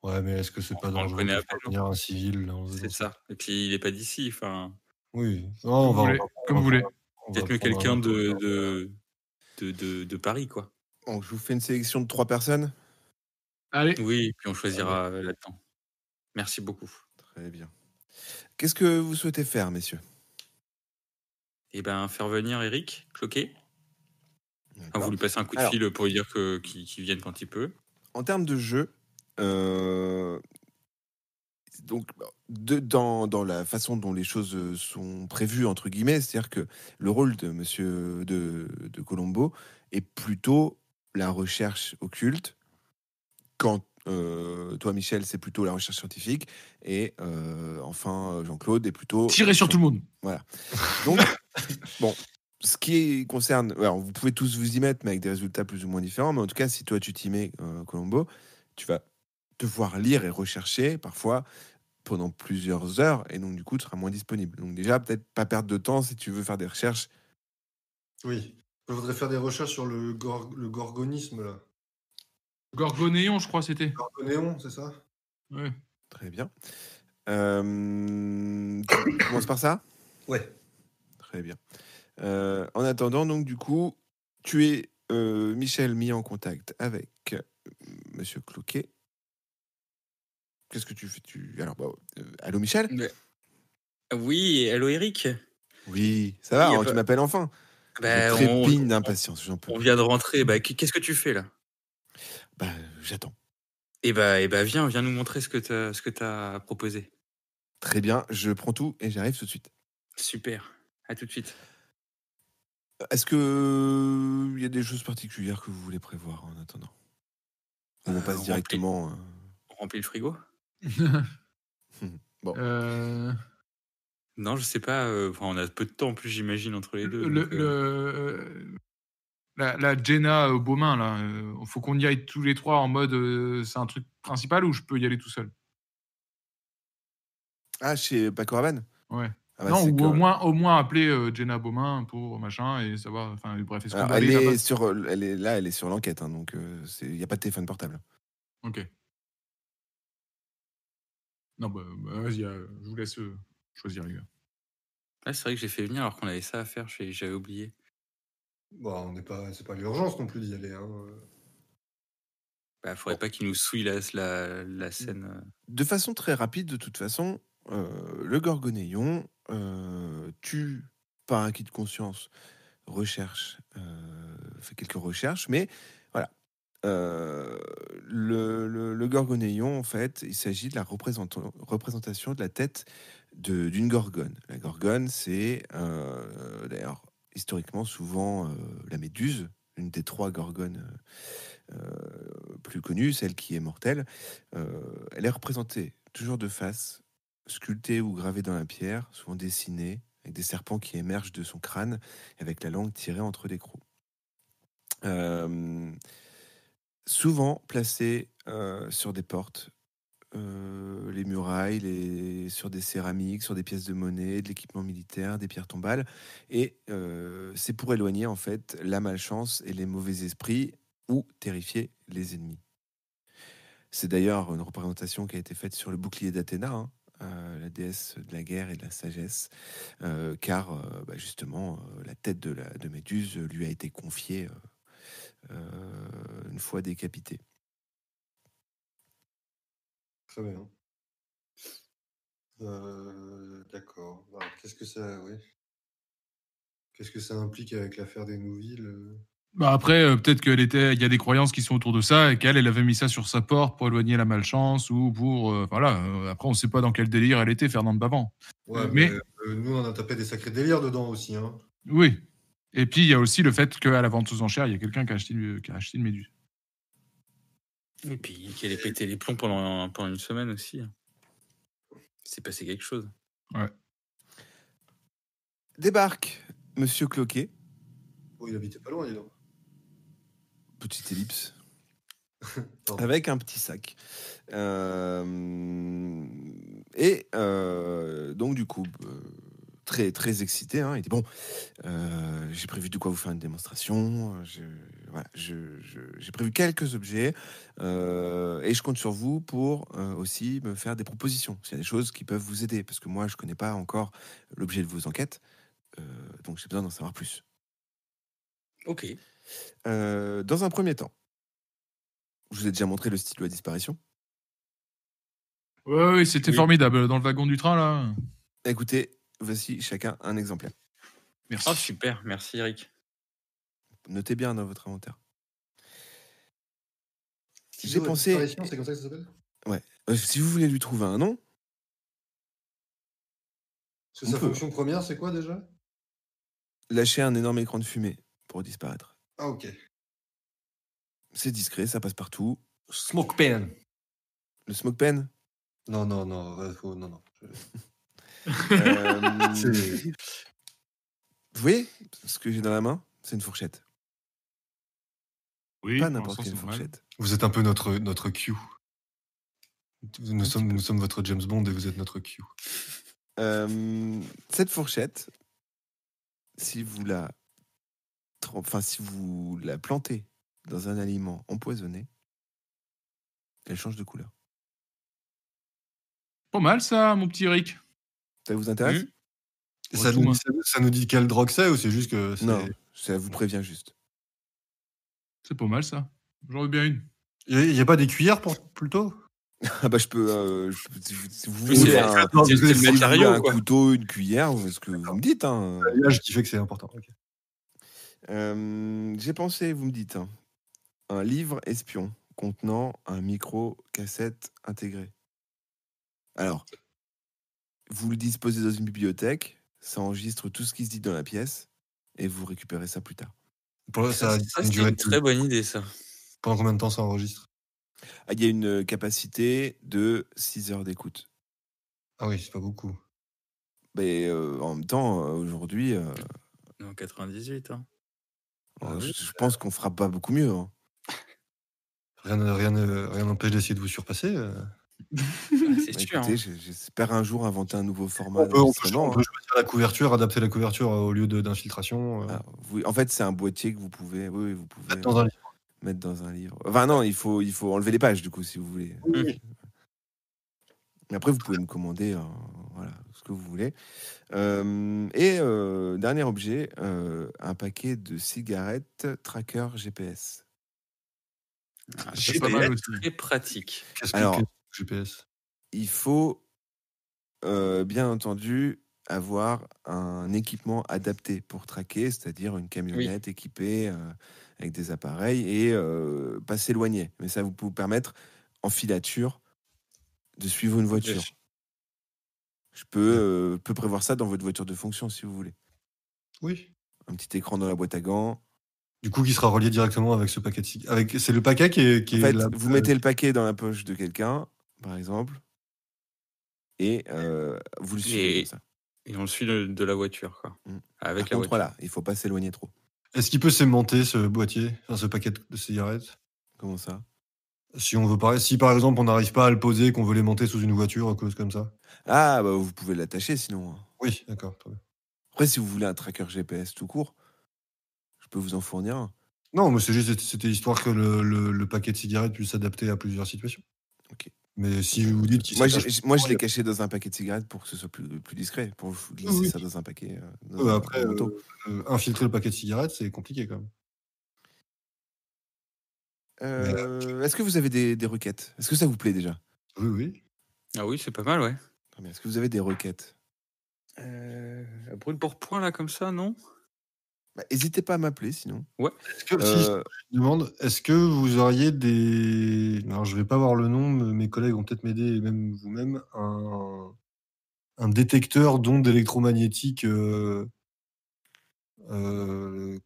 Ouais, mais est-ce que c'est pas On le dangereux connaît de à faire peine. venir un civil dans C'est dans ce- ça. Et puis il est pas d'ici. Enfin, Oui. Non, Comme on vous va, voulez. Comme vous voulez. on va peut-être mieux prendre quelqu'un un- de Paris, quoi. Donc, je vous fais une sélection de 3 personnes. Allez, Oui, et puis on choisira là-dedans. Merci beaucoup. Très bien. Qu'est-ce que vous souhaitez faire, messieurs? Et ben, faire venir Eric Cloquet. Enfin, D'accord. vous lui passez un coup de Alors, fil pour lui dire qu'il vienne quand il peut. En termes de jeu, donc, dans la façon dont les choses sont prévues, entre guillemets, c'est-à-dire que le rôle de monsieur de Colombo est plutôt la recherche occulte, quand toi, Michel, c'est plutôt la recherche scientifique, et enfin, Jean-Claude est plutôt... tirez sur tout le monde. Voilà. Donc, bon, ce qui concerne... Alors, vous pouvez tous vous y mettre, mais avec des résultats plus ou moins différents, mais en tout cas, si toi, tu t'y mets, Colombo, tu vas devoir lire et rechercher, parfois, pendant plusieurs heures, et donc, du coup, tu seras moins disponible. Donc, déjà, peut-être pas perdre de temps si tu veux faire des recherches. Oui. Je voudrais faire des recherches sur le gorgonisme, là. Gorgonéon, je crois, c'était. Gorgonéon, c'est ça? Ouais. Très bien. Tu commences par ça? Ouais. Très bien. En attendant, donc, du coup, tu es, Michel, mis en contact avec Monsieur Cloquet. Qu'est-ce que tu fais? Alors, allô, Michel? Oui, allô Eric. Oui, ça va, Oui, hein, tu m'appelles enfin. Je Bah, trépigne d'impatience, j'en peux on plus. vient de rentrer. Bah, qu'est-ce que tu fais là? Bah, j'attends. Eh bah, viens nous montrer ce que t'as proposé. Très bien, je prends tout et j'arrive tout de suite. Super. À tout de suite. Est-ce que il y a des choses particulières que vous voulez prévoir en attendant? Ou on passe on directement... On remplit le frigo? Bon. Non, je sais pas. Enfin, on a peu de temps en plus, j'imagine, entre les deux. La Jenna Beaumain, là, faut qu'on y aille tous les trois en mode c'est un truc principal ou je peux y aller tout seul? Ah, chez Paco Rabanne? Ouais. Ah bah, Non, c'est ou que- au moins appeler Jenna Beaumain pour machin et savoir. Enfin, bref, est-ce qu'on Alors, va aller là-bas? elle est sur l'enquête, hein, donc il n'y a pas de téléphone portable. Ok. Non, bah, vas-y, je vous laisse choisir, les gars. Ah, c'est vrai que j'ai fait venir alors qu'on avait ça à faire. J'avais oublié. Bon, c'est pas l'urgence non plus d'y aller. Hein. Bah, faudrait pas qu'il nous souille la scène. De façon très rapide, de toute façon, le Gorgonéon tue par acquis de conscience, fait quelques recherches, mais voilà. Le Gorgonéon, en fait, il s'agit de la représentation de la tête d'une gorgone. La gorgone, c'est d'ailleurs historiquement souvent la Méduse, une des 3 gorgones plus connues, celle qui est mortelle. Elle est représentée toujours de face, sculptée ou gravée dans la pierre, souvent dessinée, avec des serpents qui émergent de son crâne, avec la langue tirée entre les crocs. Souvent placée sur des portes, les murailles, sur des céramiques, sur des pièces de monnaie, de l'équipement militaire, des pierres tombales. Et c'est pour éloigner en fait la malchance et les mauvais esprits ou terrifier les ennemis. C'est d'ailleurs une représentation qui a été faite sur le bouclier d'Athéna, hein, la déesse de la guerre et de la sagesse, car justement, la tête de Méduse lui a été confiée une fois décapitée. Très bien. D'accord. Alors, qu'est-ce que ça implique avec l'affaire des Nouville Bah après, peut-être qu'il y a des croyances qui sont autour de ça et qu'elle avait mis ça sur sa porte pour éloigner la malchance ou pour voilà. Après, on sait pas dans quel délire elle était, Fernande Bavant. Ouais, mais nous, on a tapé des sacrés délires dedans aussi. Hein. oui. Et puis il y a aussi le fait qu'à la vente aux enchères, il y a quelqu'un qui a acheté une méduse. Et puis qu'elle ait pété les plombs pendant une semaine aussi. C'est passé quelque chose. Ouais. Débarque Monsieur Cloquet. Oh, il habitait pas loin, dis donc. Petite ellipse. Pardon. Avec un petit sac. Donc du coup, très très excité. Hein, il dit bon, j'ai prévu de quoi vous faire une démonstration. J'ai prévu quelques objets et je compte sur vous pour aussi me faire des propositions. S'il y a des choses qui peuvent vous aider, parce que moi je connais pas encore l'objet de vos enquêtes, donc j'ai besoin d'en savoir plus. Ok. Dans un premier temps, je vous ai déjà montré le stylo à disparition. Oui, c'était formidable dans le wagon du train là. Écoutez, voici chacun un exemplaire. Merci. Oh super, merci Eric. Notez bien dans votre inventaire. Stylo J'ai à pensé. disparition, c'est comme ça que ça s'appelle? Ouais. Si vous voulez lui trouver un nom, Parce que on sa peut. fonction première, c'est quoi déjà? Lâcher un énorme écran de fumée pour disparaître. Ah, ok. C'est discret, ça passe partout. Smoke pen. Le smoke pen. Non. Non. Vous voyez ce que j'ai dans la main? C'est une fourchette. Oui, Pas pour n'importe l'instant, quelle c'est normal. fourchette. Vous êtes un peu notre Q. Nous sommes votre James Bond et vous êtes notre Q. Cette fourchette, si vous la plantez dans un aliment empoisonné, elle change de couleur. Pas mal ça, mon petit Eric. Ça vous intéresse? Ça nous dit quelle drogue c'est ou c'est juste que c'est... Non, ça vous prévient juste. C'est pas mal ça. J'en veux bien une. Il n'y a pas des cuillères plutôt? Ah bah je peux, si vous Oui, voulez c'est un, le matériau, un quoi. couteau, une cuillère, ce que vous me dites. Hein. L'âge qui fait que c'est important. Okay. J'ai pensé, vous me dites, hein, un livre espion contenant un micro-cassette intégré. Alors, vous le disposez dans une bibliothèque, ça enregistre tout ce qui se dit dans la pièce, et vous récupérez ça plus tard. Ça, c'est une très bonne idée, ça. Pendant combien de temps ça enregistre? Il y a une capacité de 6 heures d'écoute. Ah oui, c'est pas beaucoup. Mais en même temps, aujourd'hui... En 98, hein. Je pense qu'on fera pas beaucoup mieux. Hein. Rien n'empêche d'essayer de vous surpasser. C'est sûr. Écoutez, Hein. j'espère un jour inventer un nouveau format On peut choisir la couverture, adapter la couverture au lieu d'infiltration. En fait, c'est un boîtier que vous pouvez, vous pouvez mettre dans un livre. Mettre dans un livre. Enfin non, il faut enlever les pages du coup si vous voulez. Oui. Mais après, vous pouvez me commander voilà, ce que vous voulez. Dernier objet, un paquet de cigarettes tracker GPS. C'est pas mal aussi. Très pratique. Qu'est-ce Alors, que GPS? Il faut bien entendu avoir un équipement adapté pour traquer, c'est-à-dire une camionnette équipée avec des appareils et pas s'éloigner. Mais ça vous peut vous permettre en filature de suivre une voiture. Je peux prévoir ça dans votre voiture de fonction si vous voulez. Oui. Un petit écran dans la boîte à gants. Du coup, qui sera relié directement avec ce paquet de cigarettes. C'est le paquet qui est en fait, vous mettez le paquet dans la poche de quelqu'un, par exemple, et vous le suivez comme ça. Et on le suit de la voiture, quoi. Avec par contre, voilà, il faut pas s'éloigner trop. Est-ce qu'il peut s'aimanter ce boîtier, ce paquet de cigarettes? Comment ça? Si par exemple on n'arrive pas à le poser, qu'on veut l'aimanter sous une voiture, à cause comme ça. Ah, bah vous pouvez l'attacher sinon. Oui, d'accord. Après, si vous voulez un tracker GPS tout court, je peux vous en fournir un. Non, mais c'était histoire que le paquet de cigarettes puisse s'adapter à plusieurs situations. Ok. Mais si vous dites qu'il Moi, s'attache moi, je l'ai caché dans un paquet de cigarettes pour que ce soit plus discret, pour glisser oui. ça dans un paquet, dans Après, un manteau. infiltrer le paquet de cigarettes, c'est compliqué quand même. Est-ce que vous avez des requêtes? Est-ce que ça vous plaît déjà? Oui, oui. Ah oui, c'est pas mal, ouais. Très bien. Est-ce que vous avez des requêtes? Brûle pour point, là, comme ça, non? Bah, n'hésitez pas à m'appeler sinon. Est-ce que, si je demande, est-ce que vous auriez des. Alors, je vais pas avoir le nom, mais mes collègues vont peut-être m'aider, et même vous-même, un détecteur d'ondes électromagnétiques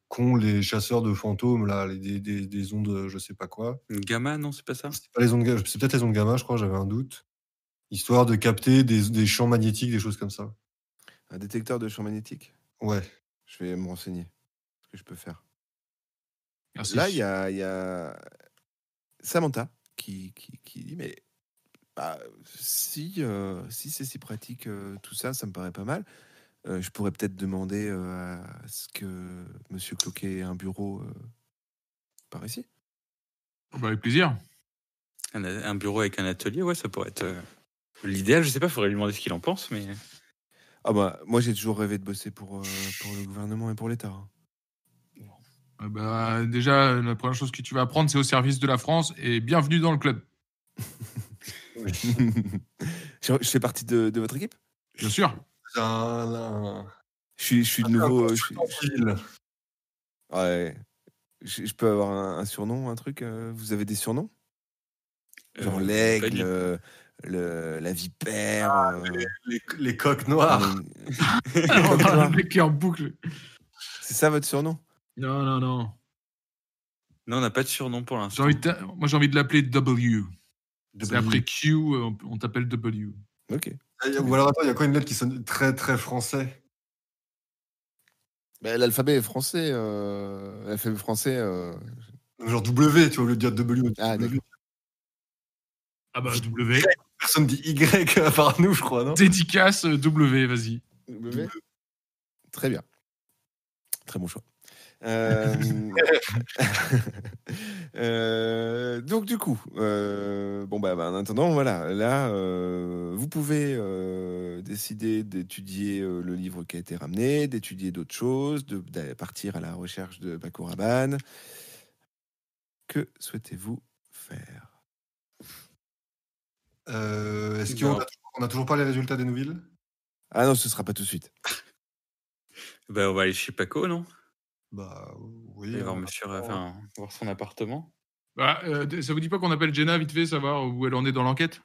qu'ont les chasseurs de fantômes, là, des ondes, je sais pas quoi. Une gamma, non, c'est pas ça? C'est pas les ondes c'est peut-être les ondes gamma, je crois, j'avais un doute. Histoire de capter des champs magnétiques, des choses comme ça. Un détecteur de champ magnétique? Ouais. Je vais me renseigner ce que je peux faire. Merci. Là, il y a Samantha qui dit mais bah, si c'est si pratique tout ça, ça me paraît pas mal. Je pourrais peut-être demander à ce que Monsieur Cloquet ait un bureau par ici. Bah, avec plaisir. Un bureau avec un atelier, ouais, ça pourrait être l'idéal. Je sais pas, faudrait lui demander ce qu'il en pense, mais. Ah bah moi j'ai toujours rêvé de bosser pour le gouvernement et pour l'État. Hein. Bah, déjà, la première chose que tu vas apprendre, c'est au service de la France et bienvenue dans le club. Je fais partie de votre équipe? Bien sûr. C'est un Je suis de nouveau. civil. Ouais. Je peux avoir un surnom, un truc vous avez des surnoms? Genre pas du- l'aigle, la vipère. Les coques noires. Le mec qui est en boucle. C'est ça votre surnom? Non. Non, on n'a pas de surnom pour l'instant. Moi, j'ai envie de l'appeler W. C'est W. après Q, on t'appelle W. Ok. Ou alors, attends, il y a quoi une lettre qui sonne très très français? Bah, l'alphabet français. L'alphabet français. Genre W, tu vois, au lieu de dire W. Ah, W. d'accord. Ah bah, W. Personne dit Y à part nous, je crois, non? Dédicace W, vas-y. W. Très bien. Très bon choix. Donc du coup, bon bah en attendant, voilà, là, vous pouvez décider d'étudier le livre qui a été ramené, d'étudier d'autres choses, de partir à la recherche de Bakouraban. Que souhaitez-vous faire? Est-ce qu'on a toujours pas les résultats des nouvelles? Ah non, ce sera pas tout de suite. Bah, on va aller chez Paco, non? Bah oui. Aller voir monsieur, voir son appartement. Bah, ça vous dit pas qu'on appelle Jenna vite fait, savoir où elle en est dans l'enquête?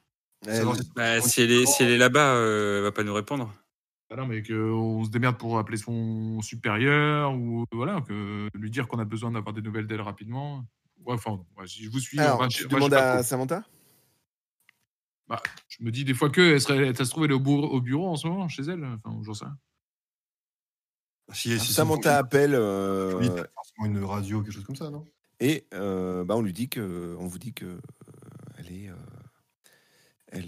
Bah, si elle est là-bas, elle va pas nous répondre. Ah non, mais qu'on se démerde pour appeler son supérieur ou voilà, lui dire qu'on a besoin d'avoir des nouvelles d'elle rapidement. Ouais, enfin, si je vous suis. Alors, tu demandes à Samantha? Bah, je me dis des fois que ça se trouve elle est au bureau en ce moment chez elle. Enfin, j'en sais rien. Si Samantha appelle forcément une radio, quelque chose comme ça, non? et bah, on vous dit que elle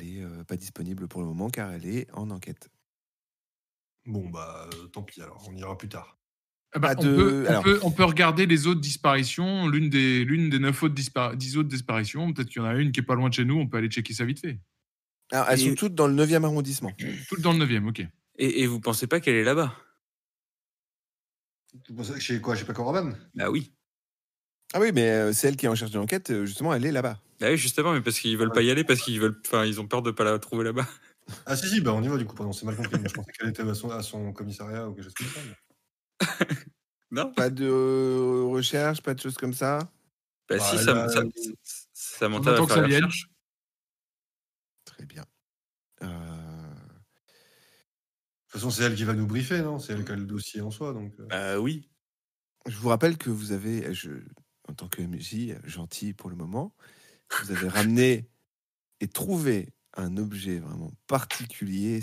est pas disponible pour le moment car elle est en enquête. Bon bah tant pis alors, on ira plus tard. Ah bah, on peut regarder les autres disparitions, l'une des 10 autres disparitions. Peut-être qu'il y en a une qui est pas loin de chez nous. On peut aller checker ça vite fait. Alors, elles sont toutes dans le 9e arrondissement. Toutes dans le 9e, ok. Et vous pensez pas qu'elle est là-bas? Chez quoi? Chez Paco-Rabanne? Bah oui. Ah oui, mais c'est elle qui est en charge de l'enquête. Justement, elle est là-bas. Bah oui, justement, mais parce qu'ils veulent pas y aller, parce qu'ils ont peur de pas la trouver là-bas. Ah si, bah on y va du coup, pardon, c'est mal compris. Moi, je pensais qu'elle était à son commissariat ou quelque chose comme ça. Mais... Non. Pas de recherche, pas de choses comme ça? Bah si, Samantha va faire la recherche. Très bien. De toute façon, c'est elle qui va nous briefer, non? C'est elle qui a le dossier en soi, donc... oui. Je vous rappelle que vous avez, en tant que MJ, gentil pour le moment, vous avez ramené et trouvé un objet vraiment particulier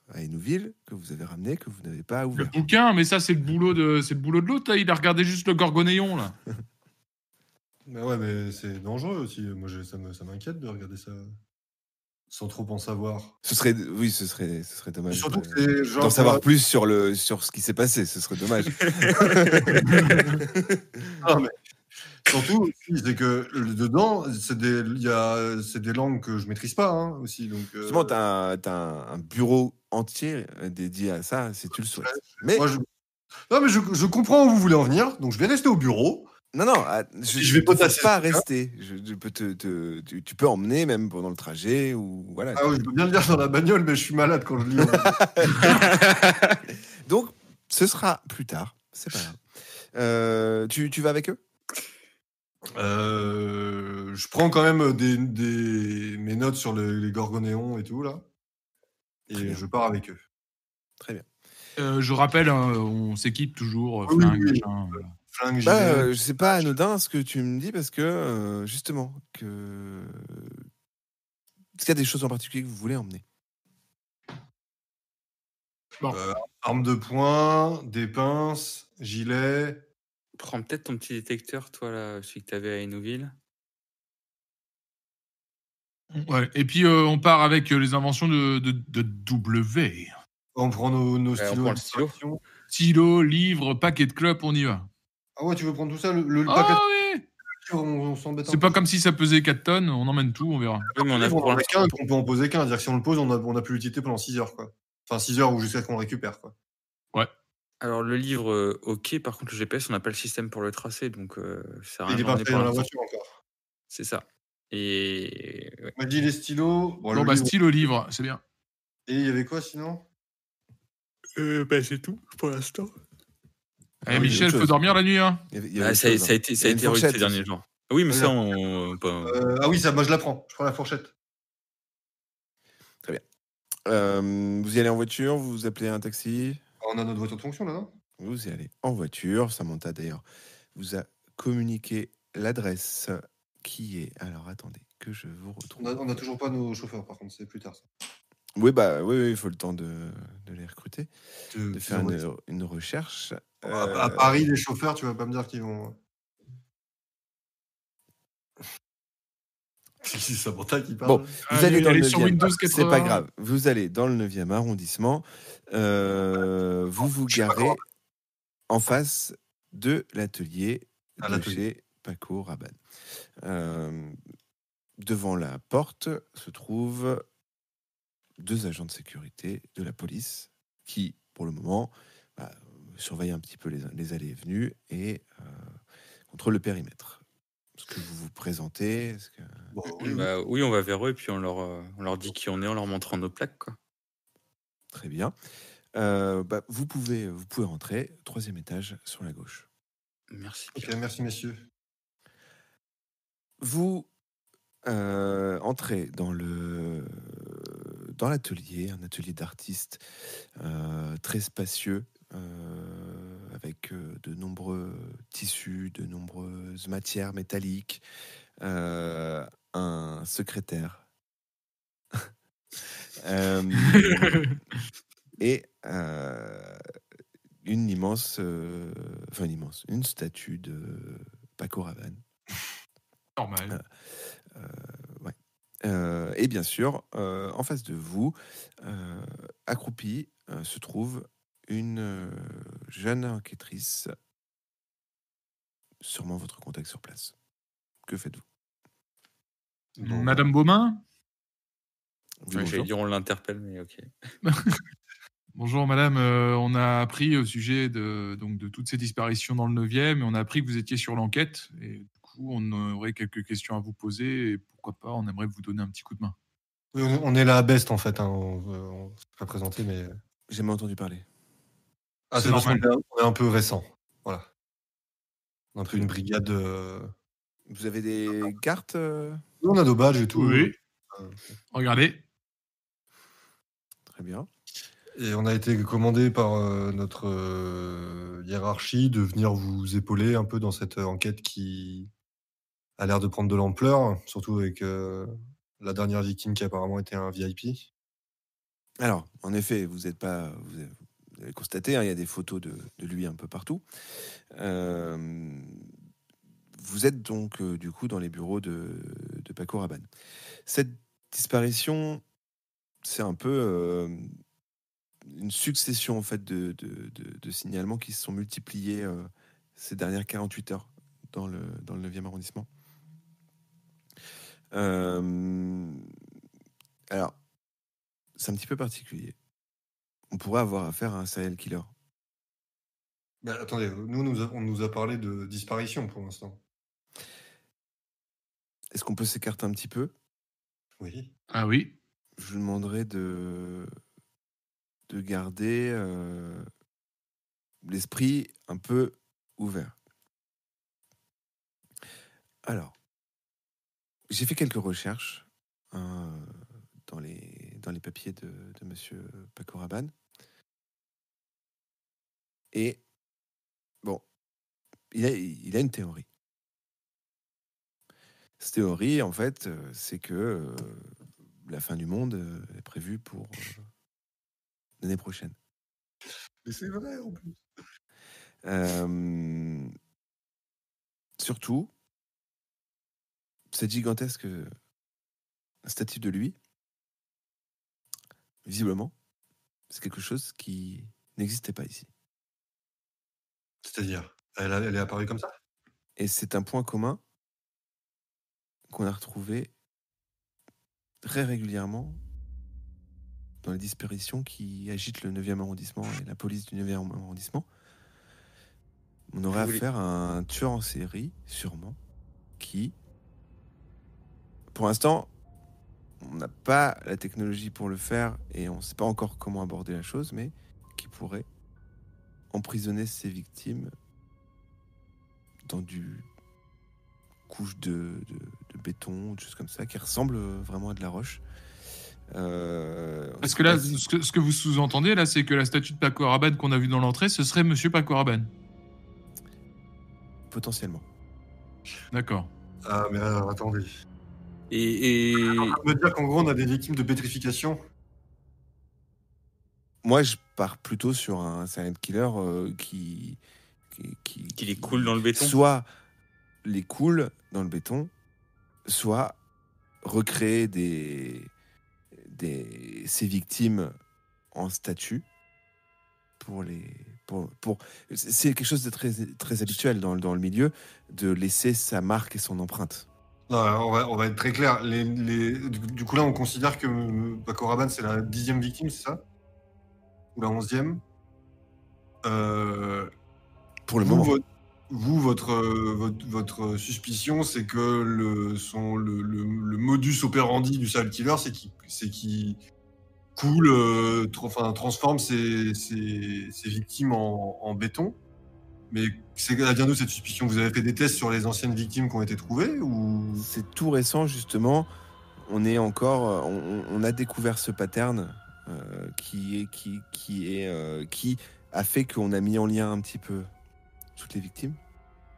à Hénouville, que vous avez ramené, que vous n'avez pas ouvert. Le bouquin, mais ça, c'est le boulot de l'autre, là. Il a regardé juste le Gorgonéon, là. Bah ouais, mais c'est dangereux aussi. Moi, ça m'inquiète de regarder ça sans trop en savoir. Ce serait dommage. Surtout que c'est genre d'en savoir plus sur ce qui s'est passé. Ce serait dommage. Non, mais Surtout, aussi, c'est que dedans, c'est des langues que je maîtrise pas hein, aussi. Donc, Justement, tu as un bureau entier dédié à ça, si tu le souhaites. Mais moi, non, mais je comprends où vous voulez en venir, donc je vais rester au bureau. non, Je vais ne te force potasser pas à ce truc-là. rester. Tu peux emmener même pendant le trajet ou voilà. Ah oui, je peux bien le dire dans la bagnole, mais je suis malade quand je lis. Donc, ce sera plus tard. C'est pas grave. Tu vas avec eux? Je prends quand même mes notes sur les gorgonéons et tout là, Très et bien. je pars avec eux. Très bien. Je rappelle, hein, on s'équipe toujours, Oui, flingue, oui. machin. Flingue, gilet. C'est pas anodin ce que tu me dis parce que justement est-ce qu'il y a des choses en particulier que vous voulez emmener? Bon. Arme de poing, des pinces, gilet. Prends peut-être ton petit détecteur, toi, là, celui que t'avais à Hénouville. Ouais. Et puis on part avec les inventions de W. On prend nos On stylos. prend le stylo. distraction. Stylo, livre, paquet de clopes, on y va. Ah ouais, tu veux prendre tout ça, le Ah paquet de oui. livres, on s'embête un C'est peu. pas comme si ça pesait 4 tonnes, on emmène tout, on verra. Oui, mais on a On pour en a l'instant. qu'un, qu'on peut en poser qu'un. C'est-à-dire que si on le pose, on a plus l'utilité pendant 6 heures, quoi. Enfin, 6 heures ou jusqu'à ce qu'on le récupère, quoi. Ouais. Alors, le livre, ok, par contre, le GPS, on n'a pas le système pour le tracer, donc ça sert à Il rien est de pas l'emmener fait pour dans la l'instant. voiture encore. C'est ça. Et ouais. On m'a dit les stylos. Bon, Bon, le bah, livre. stylo, livre, c'est bien. Et il y avait quoi sinon? C'est tout pour l'instant. Eh, il y a Michel, autre faut chose. dormir la nuit, hein. Il y Bah, avait ça, autre chose, ça a hein. été, Il ça y a a une été rude fourchette ces derniers aussi. jours. Oui, mais Oui, ça, la Ah oui, ça, moi je la prends. Je prends la fourchette. Vous y allez en voiture, vous appelez un taxi, On a notre voiture de fonction là, non? vous y allez en voiture. Samantha d'ailleurs vous a communiqué l'adresse qui est. Alors attendez que je vous retrouve. On a toujours pas nos chauffeurs, par contre, c'est plus tard ça. Oui, il faut le temps de les recruter, de faire une recherche. À Paris, les chauffeurs, tu vas pas me dire qu'ils vont. C'est Samantha qui parle. Bon, vous allez dans elle le est sur 9e. Windows C'est 80. pas grave. Vous allez dans le 9e arrondissement. Vous vous garez en face de l'atelier À de l'atelier. chez Paco Rabanne. Devant la porte se trouvent 2 agents de sécurité de la police qui, pour le moment, surveillent un petit peu les allées et venues et contrôlent le périmètre. Est-ce que vous vous présentez? Bon, Bah, oui, on va vers eux et puis on leur dit qui on est en leur montrant nos plaques, quoi. Très bien. Vous pouvez rentrer, 3e étage sur la gauche. Merci. Ok, merci messieurs. Vous entrez dans l'atelier, un atelier d'artiste très spacieux, avec de nombreux tissus, de nombreuses matières métalliques, un secrétaire. Et une statue de Paco Rabanne. Normal. Ouais. Et bien sûr, en face de vous, accroupie, se trouve une jeune enquêtrice, sûrement votre contact sur place. Que faites-vous? Bon, Madame Beaumain? Oui, J'allais bonjour. dire on l'interpelle, mais ok. Bonjour madame, on a appris au sujet de toutes ces disparitions dans le 9e et on a appris que vous étiez sur l'enquête et du coup on aurait quelques questions à vous poser et pourquoi pas on aimerait vous donner un petit coup de main. Oui, on est là à Best en fait, hein. On s'est pas présenté, mais. J'ai jamais entendu parler. Ah, C'est c'est parce qu'on normal. est un peu récent. Voilà. On a pris une brigade. Vous avez des cartes On a nos badges et tout. Oui. Regardez. Très bien. Et on a été commandé par notre hiérarchie de venir vous épauler un peu dans cette enquête qui a l'air de prendre de l'ampleur, surtout avec la dernière victime qui apparemment était un VIP. Alors, en effet, vous avez constaté, hein, il y a des photos de lui un peu partout. Vous êtes donc du coup dans les bureaux de Paco Rabanne. Cette disparition, c'est un peu une succession en fait de signalements qui se sont multipliés ces dernières 48 heures dans le 9e arrondissement. Alors, c'est un petit peu particulier. On pourrait avoir affaire à un serial killer. Mais attendez, on nous a parlé de disparition pour l'instant. Est-ce qu'on peut s'écarter un petit peu? Oui. Ah oui. Je vous demanderais de garder l'esprit un peu ouvert. Alors, j'ai fait quelques recherches dans les papiers de monsieur Paco Rabanne. Et bon, il a une théorie. Cette théorie, en fait, c'est que la fin du monde est prévue pour l'année prochaine. Mais c'est vrai en plus. Surtout, cette gigantesque statue de lui, visiblement, c'est quelque chose qui n'existait pas ici. C'est-à-dire, elle est apparue comme ça? Et c'est un point commun qu'on a retrouvé très régulièrement dans les disparitions qui agitent le 9e arrondissement et la police du 9e arrondissement. On aurait affaire à un tueur en série, sûrement, qui, pour l'instant, on n'a pas la technologie pour le faire et on ne sait pas encore comment aborder la chose, mais qui pourrait emprisonner ses victimes dans du couche de béton, des choses comme ça, qui ressemble vraiment à de la roche. Parce que là, ce que vous sous-entendez, là, c'est que la statue de Paco Rabanne qu'on a vue dans l'entrée, ce serait Monsieur Paco Rabanne. Potentiellement. D'accord. Ah, mais alors, attendez. Et On veut dire qu'en gros, on a des victimes de pétrification? Moi, je pars plutôt sur un serial killer qui les coule dans le béton. Soit les coule dans le béton, soit recréer ces victimes en statue c'est quelque chose de très, très habituel dans le milieu, de laisser sa marque et son empreinte. Non, on va être très clair. Du coup, là, on considère que Paco Rabanne, c'est la 10e victime, c'est ça? Ou la 11e? Pour le moment. Votre suspicion, c'est que le modus operandi du serial killer, c'est qu'il coule, transforme ses victimes en béton. Mais elle vient d'où cette suspicion? Vous avez fait des tests sur les anciennes victimes qui ont été trouvées ou... C'est tout récent, justement. On a découvert ce pattern qui a fait qu'on a mis en lien un petit peu toutes les victimes.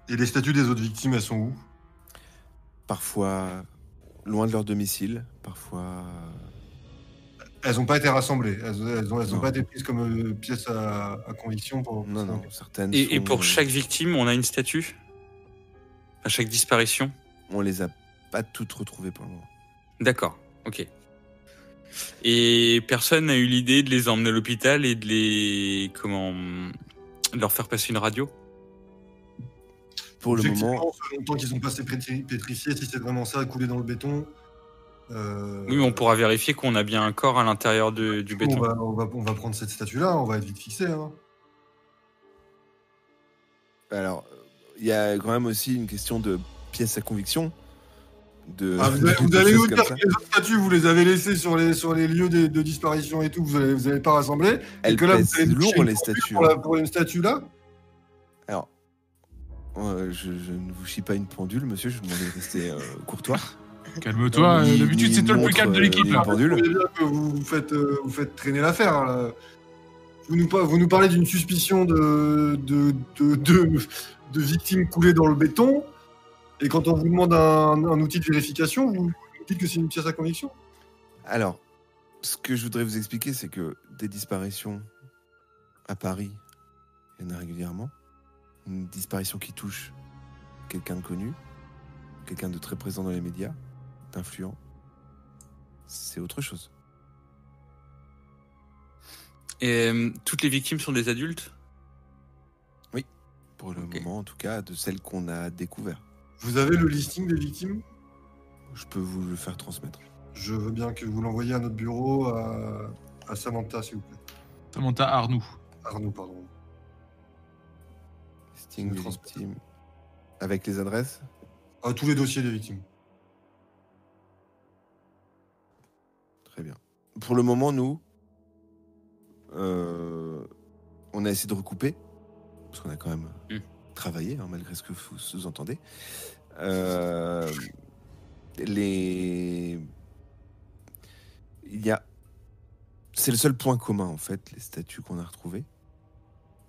Et les statues des autres victimes, elles sont où? Parfois loin de leur domicile, parfois... Elles n'ont pas été rassemblées, elles Non. n'ont pas été prises comme pièces à conviction pour... Non, certaines et sont... pour chaque victime, on a une statue? À chaque disparition? On les a pas toutes retrouvées pour le moment. D'accord, ok. Et personne n'a eu l'idée de les emmener à l'hôpital et de leur faire passer une radio? Pour le Effectivement, moment... ça fait longtemps qu'ils sont passés pétrifiés, si c'est vraiment ça, coulé dans le béton... Oui, mais on pourra vérifier qu'on a bien un corps à l'intérieur du béton. On va prendre cette statue-là, on va être vite fixé. Hein. Alors, il y a quand même aussi une question de pièce à conviction. Vous allez nous dire que les autres statues, vous les avez laissées sur les lieux de disparition et tout, vous avez pas rassemblé. Elles pèsent lourd, les statues. Pour une statue là? Alors, je ne vous chie pas une pendule, monsieur, je vous demande de rester courtois. Calme-toi, d'habitude c'est toi le plus calme de l'équipe là. Que vous faites traîner l'affaire là. Vous nous parlez d'une suspicion de victimes coulées dans le béton, et quand on vous demande un outil de vérification, vous dites que c'est une pièce à conviction? Alors, ce que je voudrais vous expliquer, c'est que des disparitions à Paris, il y en a régulièrement. Une disparition qui touche quelqu'un de connu, quelqu'un de très présent dans les médias, d'influent, c'est autre chose. Et toutes les victimes sont des adultes? Oui. Pour le Ok. moment, en tout cas, de celles qu'on a découvertes. Vous avez le listing des victimes? Je peux vous le faire transmettre. Je veux bien que vous l'envoyiez à notre bureau, à Samantha, s'il vous plaît. Samantha Arnoux. Arnaud, pardon. Listing Je des transmets. victimes. Avec les adresses. À tous les dossiers des victimes. Très bien. Pour le moment, nous, on a essayé de recouper, parce qu'on a quand même travaillé, hein, malgré ce que vous sous-entendez. Il y a... C'est le seul point commun, en fait, les statues qu'on a retrouvées.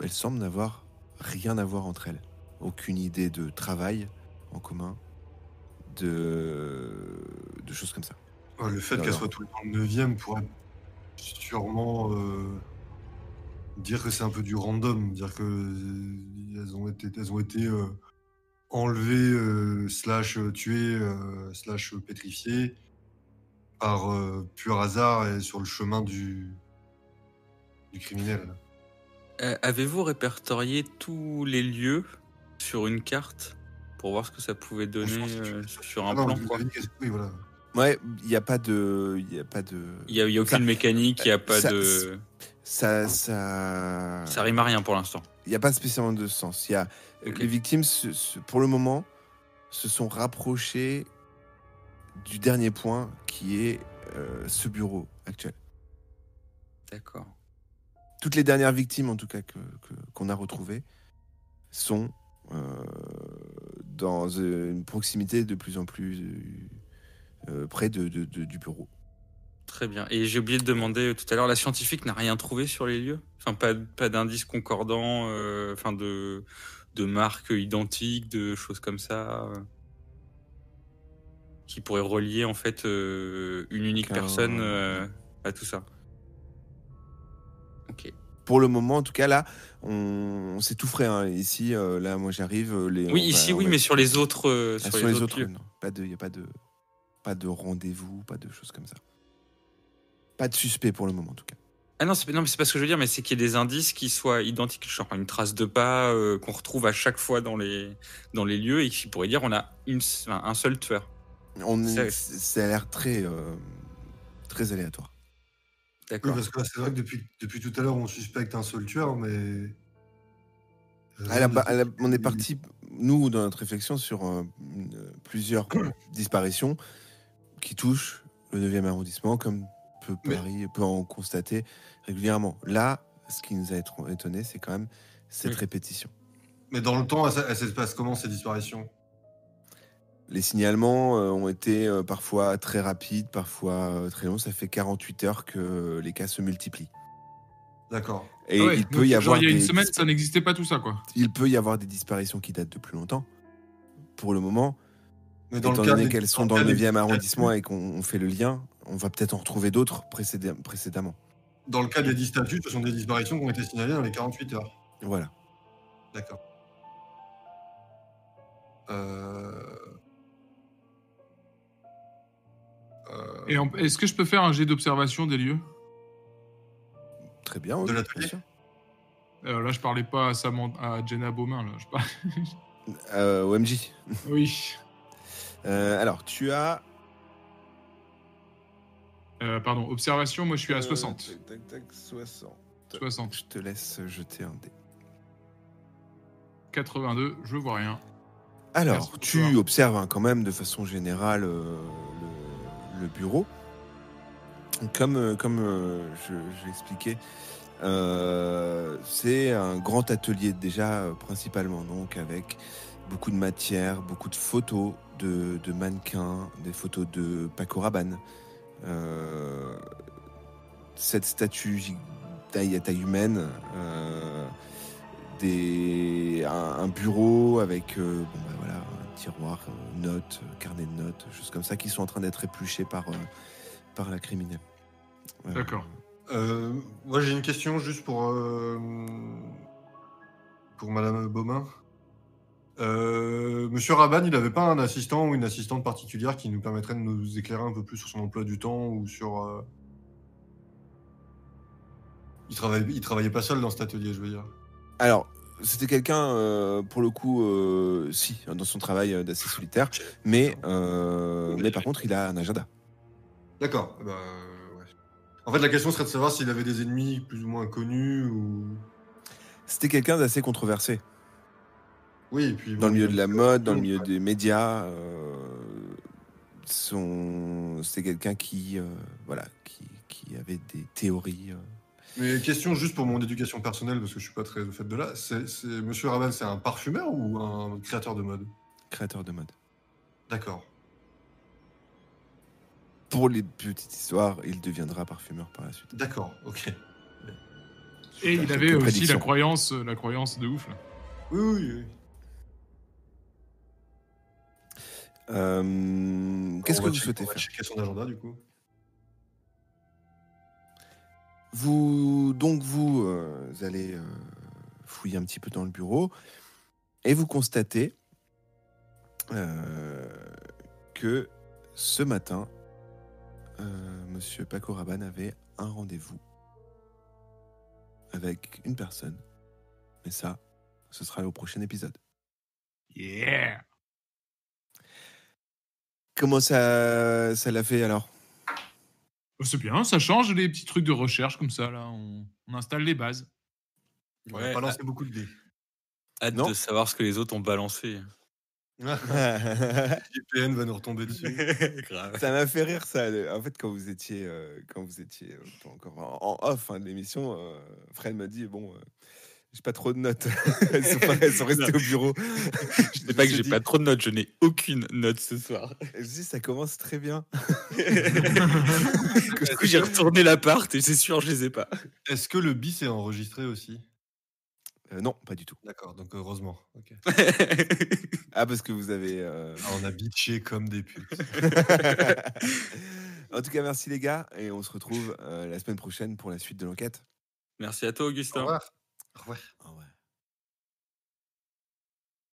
Elles semblent n'avoir rien à voir entre elles. Aucune idée de travail en commun, de choses comme ça. Ouais, le fait Non, qu'elle non. soit tout le temps le 9e pourrait sûrement dire que c'est un peu du random, dire que elles ont été enlevées, tuées, pétrifiées par pur hasard et sur le chemin du criminel. Avez-vous répertorié tous les lieux sur une carte pour voir ce que ça pouvait donner sur un Ah non, plan vous quoi. avez dit oui, voilà. Ouais, il n'y a pas de... Il y a aucune mécanique, il y a pas ça- de... Ça rime à rien pour l'instant. Il n'y a pas spécialement de sens. Ok. Les victimes, pour le moment, se sont rapprochées du dernier point qui est ce bureau actuel. D'accord. Toutes les dernières victimes, en tout cas, qu'on a retrouvées, sont dans une proximité de plus en plus près du bureau. Très bien. Et j'ai oublié de demander tout à l'heure, la scientifique n'a rien trouvé sur les lieux? Enfin, pas d'indices concordants, enfin de marques identiques, de choses comme ça, qui pourraient relier en fait une unique personne à tout ça. Ok. Pour le moment, en tout cas, là, c'est tout frais. Hein. Ici, là, moi, j'arrive. Oui, ici, oui, mais sur les autres, sur les autres, lieux. non. Il n'y a pas de rendez-vous, pas de choses comme ça. Pas de suspect pour le moment, en tout cas. Ah non, mais c'est pas ce que je veux dire, mais c'est qu'il y ait des indices qui soient identiques, genre une trace de pas qu'on retrouve à chaque fois dans les lieux et qui pourrait dire on a un seul tueur. Ça a l'air très aléatoire. Oui, D'accord. parce que là, c'est vrai que depuis tout à l'heure, on suspecte un seul tueur, mais... On est parti, nous, dans notre réflexion, sur plusieurs disparitions qui touchent le 9e arrondissement, comme Paris peut en constater régulièrement. Là, ce qui nous a étonné, c'est quand même cette répétition. Mais dans le temps, elle se passe comment, ces disparitions? Les signalements ont été parfois très rapides, parfois très longs. Ça fait 48 heures que les cas se multiplient. D'accord. Et il peut donc, y avoir il y a une semaine, ça n'existait pas tout ça, quoi. Il peut y avoir des disparitions qui datent de plus longtemps. Pour le moment, Mais dans étant le cas donné qu'elles sont dans le 9e arrondissement statues, et qu'on fait le lien, on va peut-être en retrouver d'autres précédemment. dans le cas des 10 statuts, ce sont des disparitions qui ont été signalées dans les 48 heures. Voilà. D'accord. Et est-ce que je peux faire un jet d'observation des lieux? Très bien. De Oui, l'atelier bien sûr. Là, je parlais pas à Jenna Beaumain, là. Je parlais... OMJ. Oui. Alors, tu as... Pardon, observation, moi je suis à 60. 60. 60. Je te laisse jeter un dé. 82, je vois rien. Alors, Merci, tu bonsoir. observes quand même de façon générale le bureau. Comme je l'expliquais, c'est un grand atelier déjà principalement, donc avec beaucoup de matière, beaucoup de photos de mannequins, des photos de Paco Rabanne, cette statue à taille humaine, un bureau avec voilà, un tiroir, notes, carnet de notes, choses comme ça qui sont en train d'être épluchées par la criminelle. D'accord. Moi, j'ai une question juste pour Madame Beaumain. Monsieur Rabanne, il n'avait pas un assistant ou une assistante particulière qui nous permettrait de nous éclairer un peu plus sur son emploi du temps ou sur... Il travaillait pas seul dans cet atelier, je veux dire. Alors, c'était quelqu'un, pour le coup, si, dans son travail d'assez solitaire, mais par contre, il a un agenda. D'accord. Bah, ouais. En fait, la question serait de savoir s'il avait des ennemis plus ou moins connus ou. C'était quelqu'un d'assez controversé. Oui, et puis. Dans le milieu de la mode, dans le milieu ouais. des médias. C'était quelqu'un qui avait des théories. Mais question juste pour mon éducation personnelle, parce que je suis pas très au fait de là. Monsieur Raban, c'est un parfumeur ou un créateur de mode? Créateur de mode. D'accord. Pour les petites histoires, il deviendra parfumeur par la suite. D'accord, ok. Et il Quelques avait aussi prédictions. la croyance de ouf. Là. Oui. Qu'est-ce que vous souhaitez On va faire? checker son agenda, du coup. Vous allez fouiller un petit peu dans le bureau et vous constatez que ce matin, Monsieur Paco Rabanne avait un rendez-vous avec une personne. Mais ça, ce sera au prochain épisode. Yeah. Comment ça l'a fait alors? C'est bien, ça change les petits trucs de recherche comme ça. Là, on installe les bases. On va pas lancer beaucoup de dés. Hâte Non. de savoir ce que les autres ont balancé. GPN va nous retomber dessus. Grave. Ça m'a fait rire ça. En fait, quand vous étiez encore en off de l'émission, Fred m'a dit bon, j'ai pas trop de notes. elles sont restées au bureau. Je sais pas que j'ai pas trop de notes, je n'ai aucune note ce soir. Je dis ça commence très bien. Du coup, j'ai retourné l'appart et c'est sûr, je les ai pas. Est-ce que le bis est enregistré aussi? Non, pas du tout. D'accord, donc heureusement. Ok. Ah, parce que vous avez. On a bitché comme des putes. En tout cas, merci les gars, et on se retrouve la semaine prochaine pour la suite de l'enquête. Merci à toi, Au Augustin. revoir. Au revoir.